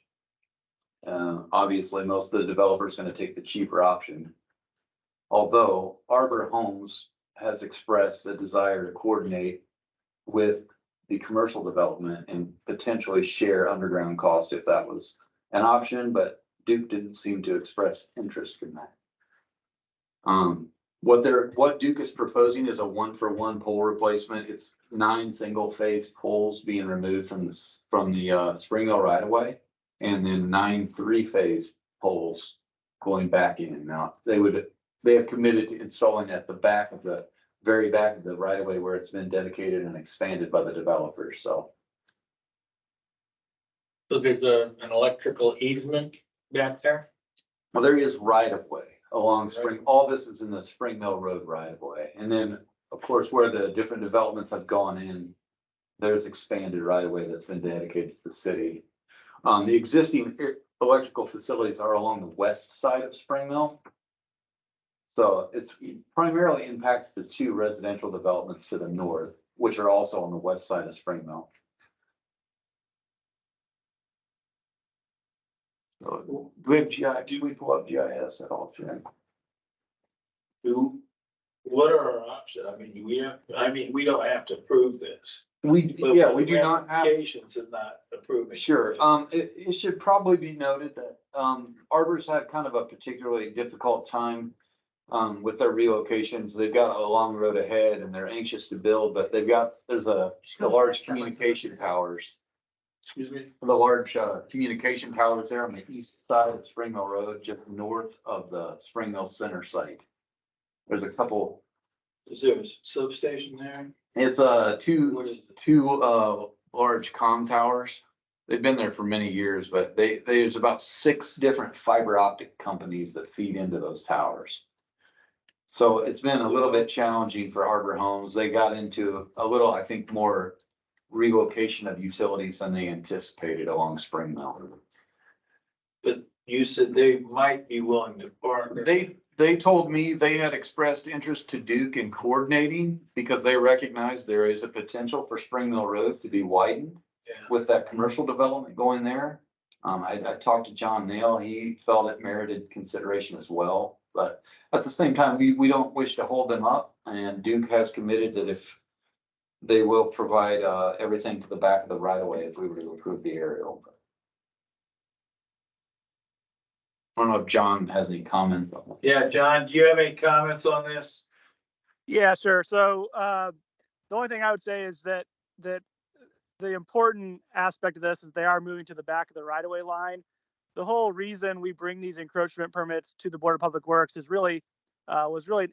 [SPEAKER 10] Obviously, most of the developers are going to take the cheaper option. Although Arbor Homes has expressed a desire to coordinate with the commercial development and potentially share underground cost if that was an option, but Duke didn't seem to express interest in that. What Duke is proposing is a 1-for-1 pole replacement. It's 9 single-phase poles being removed from the Springville right of way, and then 9 3-phase poles going back in. Now they have committed to installing at the very back of the right of way where it's been dedicated and expanded by the developers. So
[SPEAKER 3] there's an electrical easement back there?
[SPEAKER 10] well, there is right of way along all this is in the Spring Mill Road right of way. And then, of course, where the different developments have gone in, there's expanded right of way that's been dedicated to the city. The existing electrical facilities are along the west side of Spring Mill. So it primarily impacts the 2 residential developments to the north, which are also on the west side of Spring Mill. So, do we have GIS? Do we pull up GIS at all, Jim?
[SPEAKER 1] What are our options? I mean, we don't have to approve this.
[SPEAKER 10] We
[SPEAKER 1] But
[SPEAKER 10] do not have.
[SPEAKER 1] ramifications of not approving.
[SPEAKER 10] Sure, it should probably be noted that, Arbor's had kind of a particularly difficult time, with their relocations. They've got a long road ahead and they're anxious to build, but there's the large communication towers.
[SPEAKER 1] Excuse me?
[SPEAKER 10] The large, communication towers there on the east side of Spring Mill Road, just north of the Spring Mill Center site. There's a couple.
[SPEAKER 1] Is there a substation there?
[SPEAKER 10] It's two large comm towers. They've been there for many years, but there's about 6 different fiber optic companies that feed into those towers. So it's been a little bit challenging for Arbor Homes. They got into a little, I think, more relocation of utilities than they anticipated along Spring Mill.
[SPEAKER 1] But you said they might be willing to partner.
[SPEAKER 10] They told me they had expressed interest to Duke in coordinating because they recognize there is a potential for Spring Mill Road to be widened with that commercial development going there. I talked to John Nail. He felt it merited consideration as well. But at the same time, we don't wish to hold them up, and Duke has committed that if they will provide everything to the back of the right of way if we were to approve the aerial. I don't know if John has any comments on that.
[SPEAKER 1] Yeah, John, do you have any comments on this?
[SPEAKER 8] Yeah, sure. So the only thing I would say is that the important aspect of this is they are moving to the back of the right-of-way line. The whole reason we bring these encroachment permits to the Board of Public Works is was really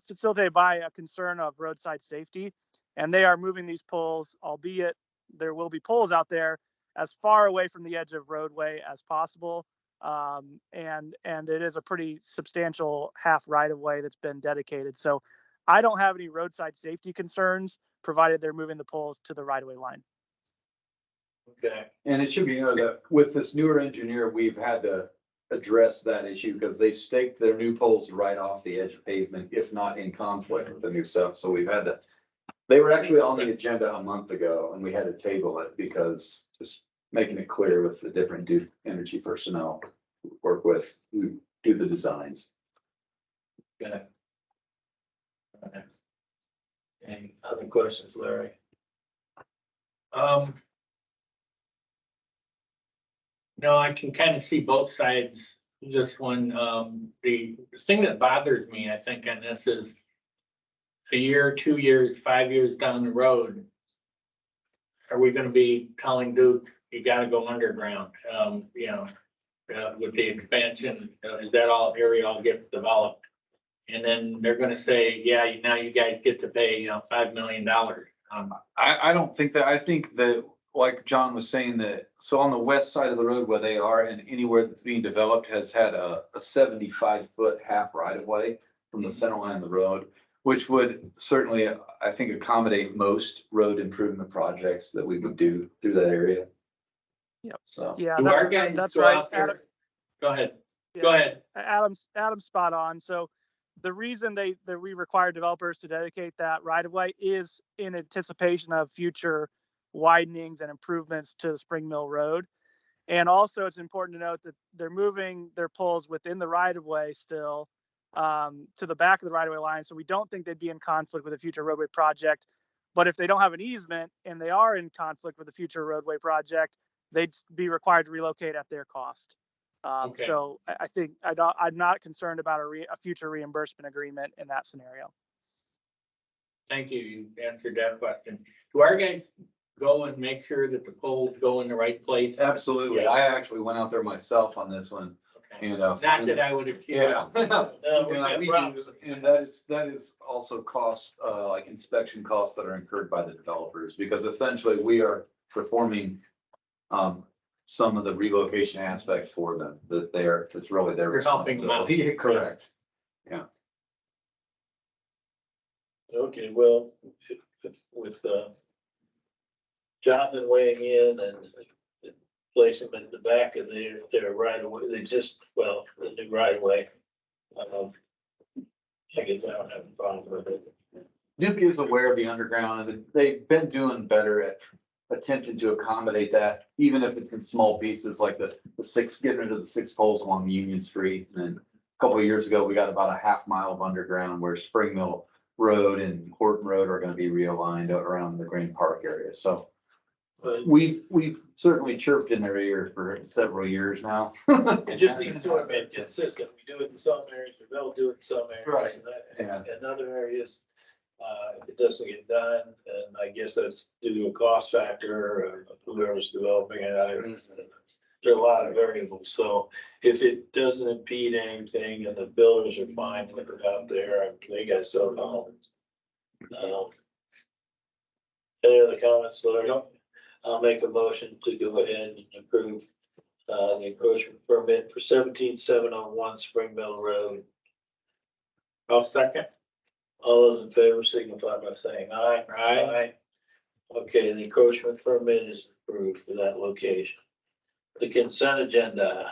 [SPEAKER 8] facilitated by a concern of roadside safety. And they are moving these poles, albeit there will be poles out there, as far away from the edge of roadway as possible. And it is a pretty substantial half right of way that's been dedicated. So I don't have any roadside safety concerns, provided they're moving the poles to the right of way line.
[SPEAKER 1] Okay.
[SPEAKER 10] And it should be noted that with this newer engineer, we've had to address that issue because they staked their new poles right off the edge of pavement, if not in conflict with the new stuff. So we've had to, they were actually on the agenda a month ago and we had to table it because just making it clear with the different Duke Energy personnel we work with, who do the designs.
[SPEAKER 1] Okay. Okay. Any other questions, Larry?
[SPEAKER 3] No, I can kind of see both sides. Just when, the thing that bothers me, I think, on this is a year, 2 years, 5 years down the road, are we gonna be telling Duke, you gotta go underground? With the expansion, is that all area all gets developed? And then they're gonna say, yeah, now you guys get to pay, $5 million.
[SPEAKER 10] I don't think that, I think that like John was saying that, so on the west side of the road where they are and anywhere that's being developed has had a 75-foot half right of way from the center line of the road, which would certainly, I think, accommodate most road improvement projects that we would do through that area.
[SPEAKER 8] Yep.
[SPEAKER 10] So.
[SPEAKER 8] Yeah,
[SPEAKER 3] Do our guys
[SPEAKER 8] that's
[SPEAKER 3] go
[SPEAKER 8] right.
[SPEAKER 3] out there?
[SPEAKER 8] Adam,
[SPEAKER 3] Go ahead.
[SPEAKER 8] yeah,
[SPEAKER 3] Go ahead.
[SPEAKER 8] Adam's spot on. So the reason that we require developers to dedicate that right of way is in anticipation of future widenings and improvements to the Spring Mill Road. And also it's important to note that they're moving their poles within the right of way still to the back of the right of way line. So we don't think they'd be in conflict with a future roadway project. But if they don't have an easement and they are in conflict with a future roadway project, they'd be required to relocate at their cost.
[SPEAKER 3] Okay.
[SPEAKER 8] So I think I'm not concerned about a future reimbursement agreement in that scenario.
[SPEAKER 3] Thank you. You answered that question. Do our guys go and make sure that the poles go in the right place?
[SPEAKER 10] Absolutely.
[SPEAKER 3] Yeah.
[SPEAKER 10] I actually went out there myself on this one
[SPEAKER 3] Okay.
[SPEAKER 10] and,
[SPEAKER 3] Not that I would have.
[SPEAKER 10] yeah.
[SPEAKER 1] we
[SPEAKER 10] And
[SPEAKER 1] got problems.
[SPEAKER 10] and that is also cost, like inspection costs that are incurred by the developers, because essentially we are performing, some of the relocation aspect for them, that it's really their
[SPEAKER 3] You're helping them out.
[SPEAKER 10] responsibility. Correct.
[SPEAKER 1] Okay, well, with Jonathan weighing in and placing them at the back of their right of way, the new right of way. I guess I don't have a problem with it.
[SPEAKER 10] Duke is aware of the underground, and they've been doing better at attempting to accommodate that, even if it's in small pieces, like the getting rid of the 6 poles along Union Street. And then a couple of years ago, we got about a half mile of underground where Spring Mill Road and Horton Road are gonna be realigned around the Green Park area. So
[SPEAKER 1] But
[SPEAKER 10] we've certainly chirped in their ear for several years now.
[SPEAKER 1] it just needs to be consistent. We do it in some areas, we don't do it in some areas.
[SPEAKER 10] Right.
[SPEAKER 1] And that-
[SPEAKER 10] Yeah.
[SPEAKER 1] in other areas, it doesn't get done, and I guess that's due to a cost factor of whoever's developing it. There are a lot of variables, so if it doesn't impede anything and the builders are fine with it out there, they got so home. Any other comments, Larry? I'll make a motion to go ahead and approve the encroachment permit for 17701 Spring Mill Road.
[SPEAKER 3] I'll second.
[SPEAKER 1] All those in favor signify by saying aye.
[SPEAKER 3] Aye.
[SPEAKER 1] Okay, the encroachment permit is approved for that location. The consent agenda.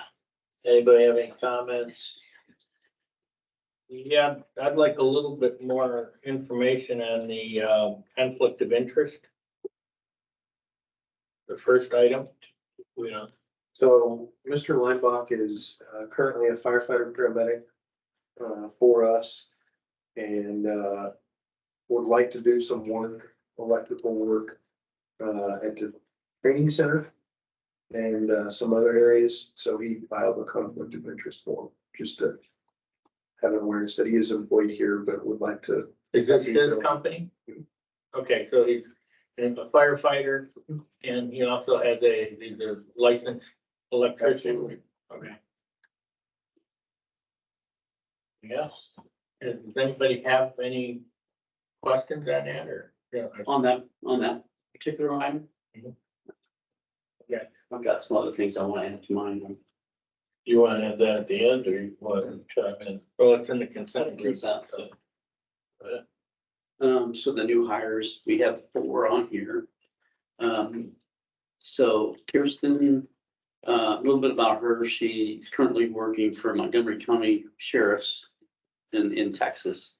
[SPEAKER 1] Anybody have any comments?
[SPEAKER 3] Yeah, I'd like a little bit more information on the conflict of interest. The first item.
[SPEAKER 1] We don't.
[SPEAKER 7] So Mr. Leinbach is currently a firefighter paramedic for us and would like to do some work, electrical work at the training center and some other areas. So he filed a conflict of interest form just to have an awareness that he is employed here, but would like to.
[SPEAKER 3] Is this his company? Okay, so he's a firefighter and he also has he's a licensed electrician. Okay.
[SPEAKER 1] Yeah.
[SPEAKER 3] Does anybody have any questions on that or? Yeah.
[SPEAKER 6] On that particular item?
[SPEAKER 3] Mhm.
[SPEAKER 6] Yeah, I've got some other things I want to add to mine.
[SPEAKER 1] You want to have that at the end or you want to chime in?
[SPEAKER 3] Well, it's in the consent.
[SPEAKER 6] Consent.
[SPEAKER 3] So,
[SPEAKER 6] So the new hires, we have 4 on here. So Kirsten, a little bit about her. She's currently working for Montgomery County Sheriff's in Texas.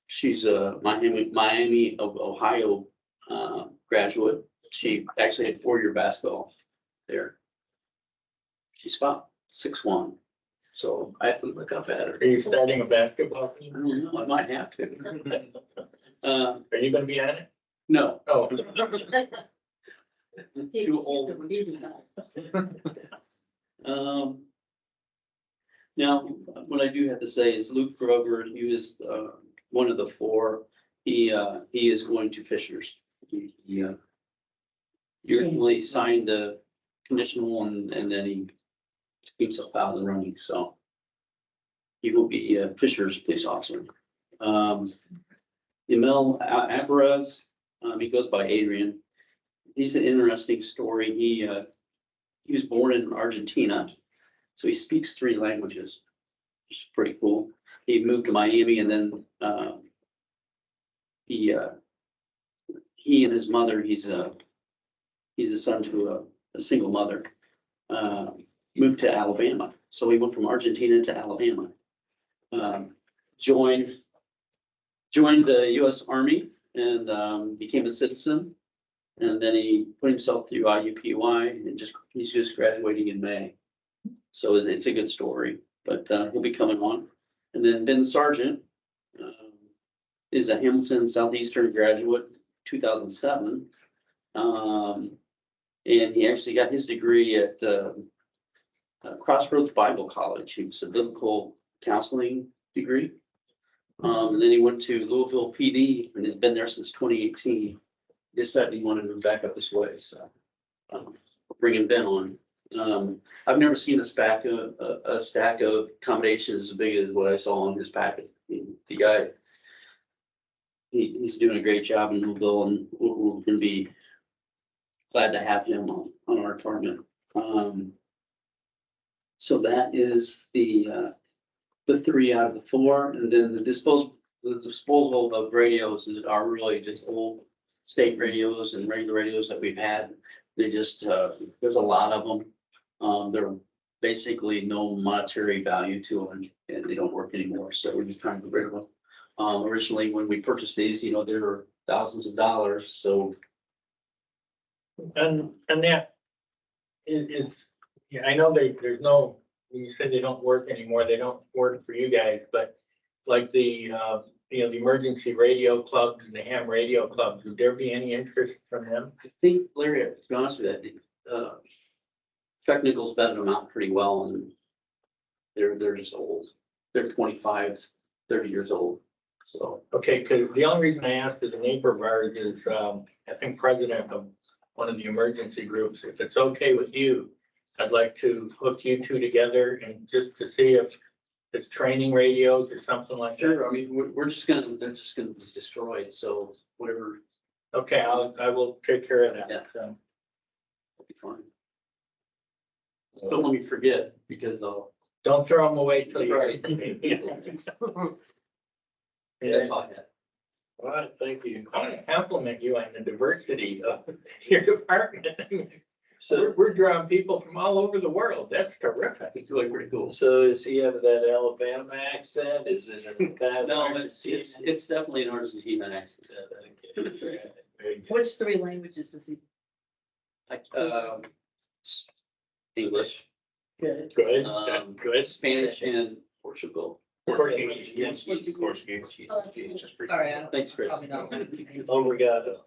[SPEAKER 6] She's a Miami of Ohio graduate. She actually had 4-year basketball there. She's about 6'1", so I have to look up at her.
[SPEAKER 3] are you starting a basketball
[SPEAKER 6] I
[SPEAKER 3] team?
[SPEAKER 6] don't know, I might have to.
[SPEAKER 3] Are you gonna be on it?
[SPEAKER 6] No.
[SPEAKER 3] Oh.
[SPEAKER 6] Too old. Now, what I do have to say is Luke Grover, he was one of the 4. He is going to Fishers. He originally signed the conditional and then he took himself out of the running, so he will be a Fishers police officer. Emil Alvarez, he goes by Adrian. he's an interesting story. He was born in Argentina, so he speaks 3 languages, which is pretty cool. He moved to Miami and then, he and his mother, he's a son to a single mother, moved to Alabama. So he went from Argentina to Alabama. Joined the US Army and became a citizen. And then he put himself through IUPUI and he's just graduating in May. So it's a good story, but he'll be coming on. And then Ben Sargent is a Hamilton Southeastern graduate, 2007. And he actually got his degree at Crossroads Bible College. He was a biblical counseling degree. And then he went to Louisville PD and has been there since 2018. Decided he wanted to move back up this way, so bringing Ben on. I've never seen a stack of accommodations as big as what I saw on his packet. The guy, he's doing a great job in Louisville, and we're going to be glad to have him on our department. So that is the 3 out of the 4, and then the disposal of radios are really just old state radios and regular radios that we've had. They just there's a lot of them. They're basically no monetary value to them, and they don't work anymore. So we're just trying to get rid of them. Originally, when we purchased these, they were thousands of dollars. So
[SPEAKER 3] And that it's, yeah, I know there's no, you said they don't work anymore. They don't work for you guys, but like the the emergency radio clubs and the ham radio clubs, would there be any interest from them?
[SPEAKER 6] I think, Larry, to be honest with you, Chuck Nichols vetted them out pretty well, and they're just old. They're 25, 30 years old. So
[SPEAKER 3] Okay, because the only reason I asked is a neighbor of ours is, I think president of one of the emergency groups. If it's okay with you, I'd like to hook you 2 together and just to see if it's training radios or something like that.
[SPEAKER 6] sure, I mean, they're just gonna be destroyed. So whatever,
[SPEAKER 3] Okay, I will take care of that.
[SPEAKER 6] Yeah.
[SPEAKER 3] So,
[SPEAKER 6] will be fine. Don't let me forget, because I'll.
[SPEAKER 3] don't throw them away till you're.
[SPEAKER 6] Right. That's all I had.
[SPEAKER 1] All right, thank you.
[SPEAKER 3] I want to compliment you on the diversity of your department.
[SPEAKER 1] So,
[SPEAKER 3] We're drawing people from all over the world. That's terrific.
[SPEAKER 6] It's really pretty cool.
[SPEAKER 1] so is he have that Alabama accent? Is it a kind of?
[SPEAKER 6] No, it's definitely an Argentina accent.
[SPEAKER 1] Okay, very good.
[SPEAKER 2] Which 3 languages is he?
[SPEAKER 6] Like, English,
[SPEAKER 2] Good.
[SPEAKER 3] Good,
[SPEAKER 6] good, Spanish and Portugal.
[SPEAKER 3] Portuguese.
[SPEAKER 1] Yes, Portuguese.
[SPEAKER 2] Oh, that's good. Sorry, I
[SPEAKER 6] Thanks, Chris.
[SPEAKER 2] probably not.
[SPEAKER 1] Obrigado.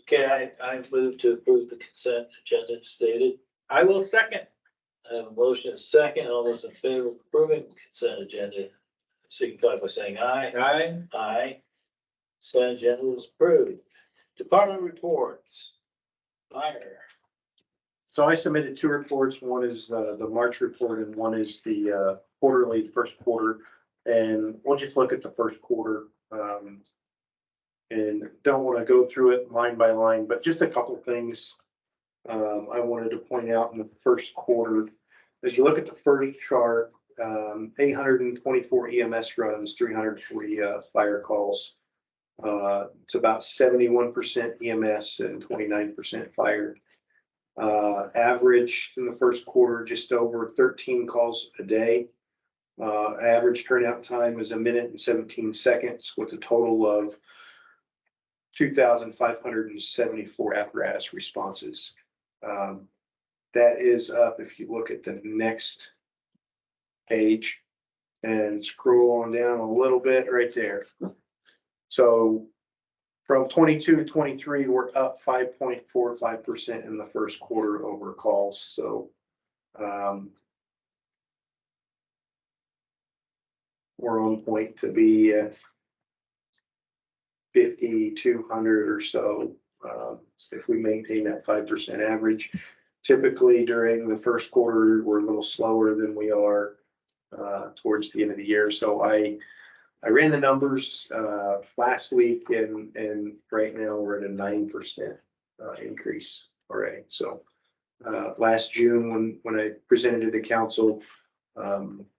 [SPEAKER 1] Okay, I move to approve the consent agenda as stated.
[SPEAKER 3] I will second.
[SPEAKER 1] I have a motion and a second. All those in favor of approving the consent agenda, signify by saying aye.
[SPEAKER 3] Aye.
[SPEAKER 1] Aye. Consent agenda is approved. Department reports. Fire.
[SPEAKER 7] So I submitted 2 reports. One is the March report and one is the quarterly first quarter. And we'll just look at the first quarter. And don't want to go through it line by line, but just a couple things I wanted to point out in the first quarter. As you look at the first chart, 824 EMS runs, 340 fire calls. It's about 71% EMS and 29% fire. Average in the first quarter, just over 13 calls a day. Average turnout time is 1 minute and 17 seconds with a total of 2,574 apparatus responses. That is up if you look at the next page and scroll on down a little bit right there. So from 22 to 23, we're up 5.45% in the first quarter over calls. So we're on point to be at 5,200 or so if we maintain that 5% average. Typically during the first quarter, we're a little slower than we are towards the end of the year. So I I ran the numbers, last week and right now we're at a 9% increase already. So, last June, when I presented to the council,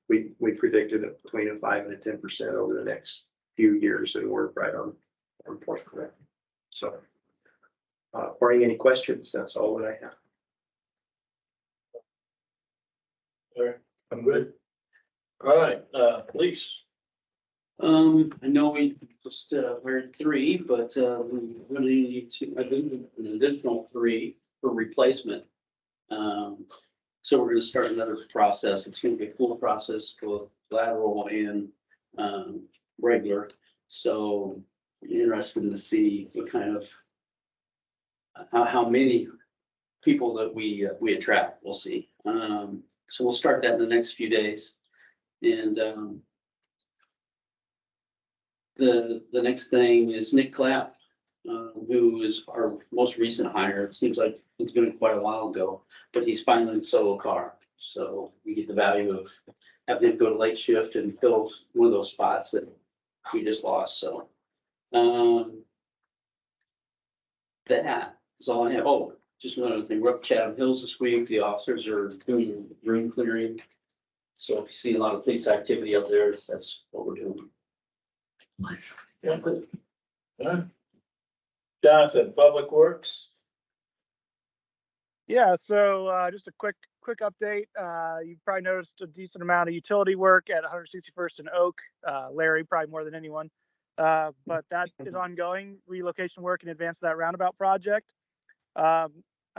[SPEAKER 7] we predicted between a 5 and a 10% over the next few years, and we're right on point for that. So, barring any questions, that's all that I have.
[SPEAKER 1] All right, I'm good. All right, police.
[SPEAKER 6] I know we just, we're at 3, but, we really need to, I think, an additional 3 for replacement. So we're gonna start another process. It's gonna be a full process, both lateral and, regular. So interested to see what kind of, how many people that we attract, we'll see. So we'll start that in the next few days. And, the next thing is Nick Clapp, who is our most recent hire. It seems like it's been quite a while ago, but he's finally solo car. So we get the value of having him go to late shift and fill one of those spots that we just lost. So, that is all I have. Oh, just one other thing. We're up Chatham Hills this week. The officers are doing room clearing. So if you see a lot of police activity up there, that's what we're doing.
[SPEAKER 1] Yeah, good. All right. Jonathan, Public Works.
[SPEAKER 8] Yeah, so just a quick update. You've probably noticed a decent amount of utility work at 161st and Oak. Larry, probably more than anyone. But that is ongoing relocation work in advance of that roundabout project. I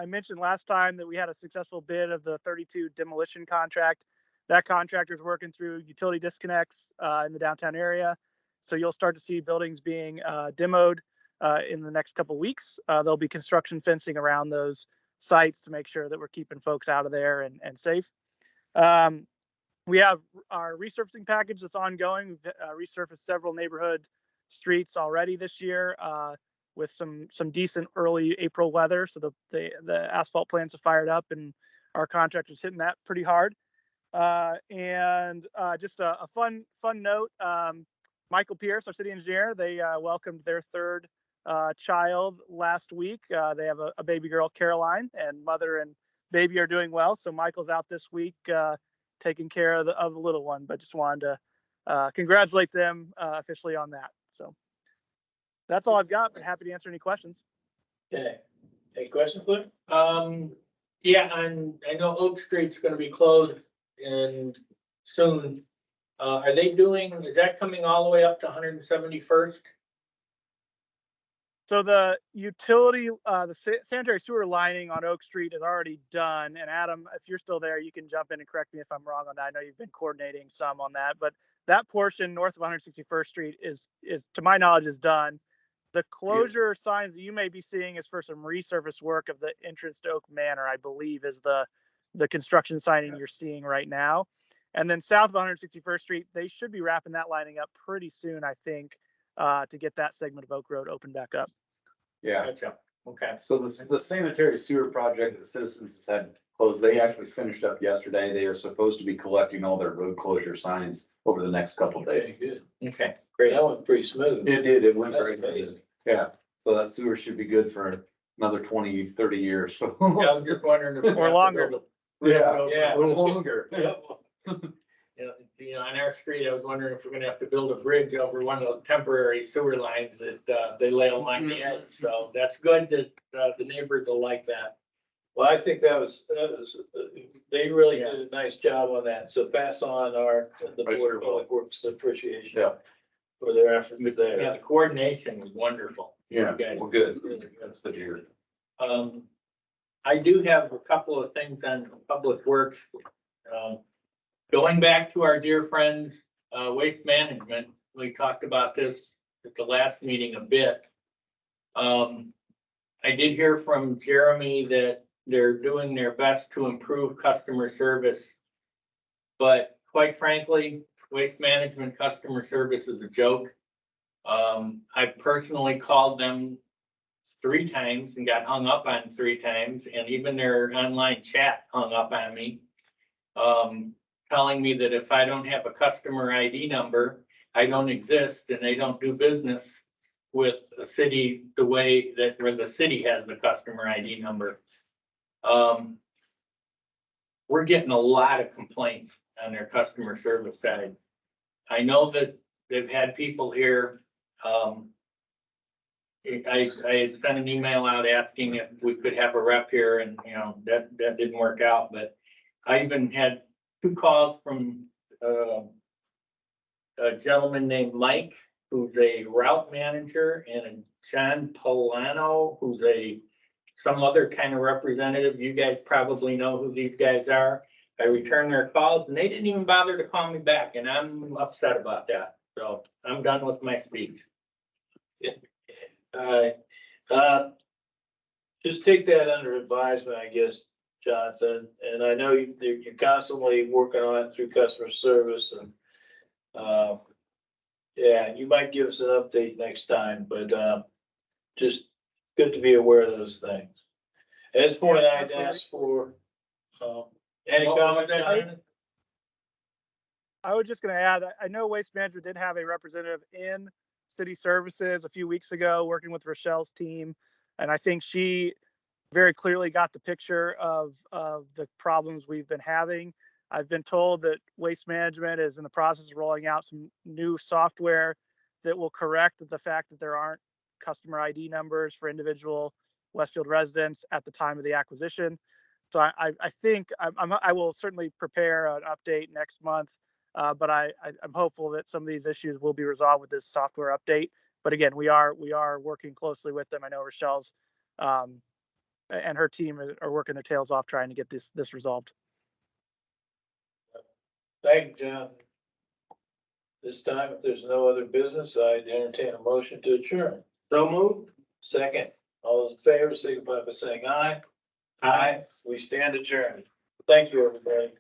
[SPEAKER 8] mentioned last time that we had a successful bid of the 32 demolition contract. That contractor is working through utility disconnects in the downtown area. So you'll start to see buildings being demoed in the next couple weeks. There'll be construction fencing around those sites to make sure that we're keeping folks out of there and safe. We have our resurfacing package that's ongoing. We've resurfaced several neighborhood streets already this year with some decent early April weather. So the asphalt plants have fired up and our contractor's hitting that pretty hard. And just a fun note, Michael Pierce, our city engineer, they welcomed their third child last week. They have a baby girl, Caroline, and mother and baby are doing well. So Michael's out this week taking care of the little one, but just wanted to congratulate them officially on that. So that's all I've got, but happy to answer any questions.
[SPEAKER 1] Okay. Any questions, Cliff?
[SPEAKER 3] Yeah, and I know Oak Street's gonna be closed and soon. Are they doing, is that coming all the way up to 171st?
[SPEAKER 8] So the utility, the sanitary sewer lining on Oak Street is already done. And Adam, if you're still there, you can jump in and correct me if I'm wrong on that. I know you've been coordinating some on that, but that portion north of 161st Street is to my knowledge is done. The closure signs that you may be seeing is for some resurface work of the entrance to Oak Manor, I believe is the construction signing you're seeing right now. And then south of 161st Street, they should be wrapping that lining up pretty soon, I think, to get that segment of Oak Road opened back up.
[SPEAKER 10] Yeah,
[SPEAKER 3] Gotcha. Okay.
[SPEAKER 10] so the sanitary sewer project that the citizens has had closed, they actually finished up yesterday. They are supposed to be collecting all their road closure signs over the next couple of days.
[SPEAKER 1] Good.
[SPEAKER 3] Okay.
[SPEAKER 1] Great. That went pretty smooth.
[SPEAKER 10] It did, it went
[SPEAKER 1] That's
[SPEAKER 10] very
[SPEAKER 1] amazing.
[SPEAKER 10] good. Yeah, so that sewer should be good for another 20, 30 years.
[SPEAKER 3] Yeah, I was just wondering if.
[SPEAKER 8] Or longer.
[SPEAKER 10] Yeah,
[SPEAKER 1] Yeah.
[SPEAKER 10] a little longer.
[SPEAKER 3] Yeah, on our street, I was wondering if we're gonna have to build a bridge over one of those temporary sewer lines that they lay along the edge. So that's good that the neighbors will like that.
[SPEAKER 1] Well, I think that was, they really did a nice job on that. So pass on the Board of Public Works appreciation.
[SPEAKER 10] Yeah.
[SPEAKER 1] For their efforts
[SPEAKER 3] Yeah,
[SPEAKER 1] there.
[SPEAKER 3] the coordination was wonderful.
[SPEAKER 10] Yeah,
[SPEAKER 3] Okay.
[SPEAKER 10] well, good.
[SPEAKER 3] Really good.
[SPEAKER 10] That's good to hear.
[SPEAKER 3] I do have a couple of things on Public Works. Going back to our dear friends, Waste Management, we talked about this at the last meeting a bit. I did hear from Jeremy that they're doing their best to improve customer service. But quite frankly, Waste Management customer service is a joke. I've personally called them 3 times and got hung up on 3 times, and even their online chat hung up on me. Telling me that if I don't have a customer ID number, I don't exist and they don't do business with a city the way that where the city has the customer ID number. We're getting a lot of complaints on their customer service side. I know that they've had people here, I had sent an email out asking if we could have a rep here and, you know, that didn't work out, but I even had 2 calls from, a gentleman named Mike, who's a route manager, and a John Polano, who's some other kind of representative. You guys probably know who these guys are. I returned their calls and they didn't even bother to call me back, and I'm upset about that. So I'm done with my speech.
[SPEAKER 1] Just take that under advisement, I guess, Jonathan, and I know you're constantly working on it through customer service and, yeah, you might give us an update next time, but, just good to be aware of those things. At this point, I'd ask for, any comment? Jonathan?
[SPEAKER 8] I was just gonna add, I know Waste Management did have a representative in city services a few weeks ago, working with Rochelle's team. And I think she very clearly got the picture of the problems we've been having. I've been told that Waste Management is in the process of rolling out some new software that will correct the fact that there aren't customer ID numbers for individual Westfield residents at the time of the acquisition. So I think I will certainly prepare an update next month, but I'm hopeful that some of these issues will be resolved with this software update. But again, we are working closely with them. I know Rochelle's and her team are working their tails off trying to get this resolved.
[SPEAKER 1] Thank you, John. This time, if there's no other business, I'd entertain a motion to adjourn.
[SPEAKER 3] So moved.
[SPEAKER 1] Second, all those in favor, signify by saying aye. Aye. We stand adjourned. Thank you, everybody.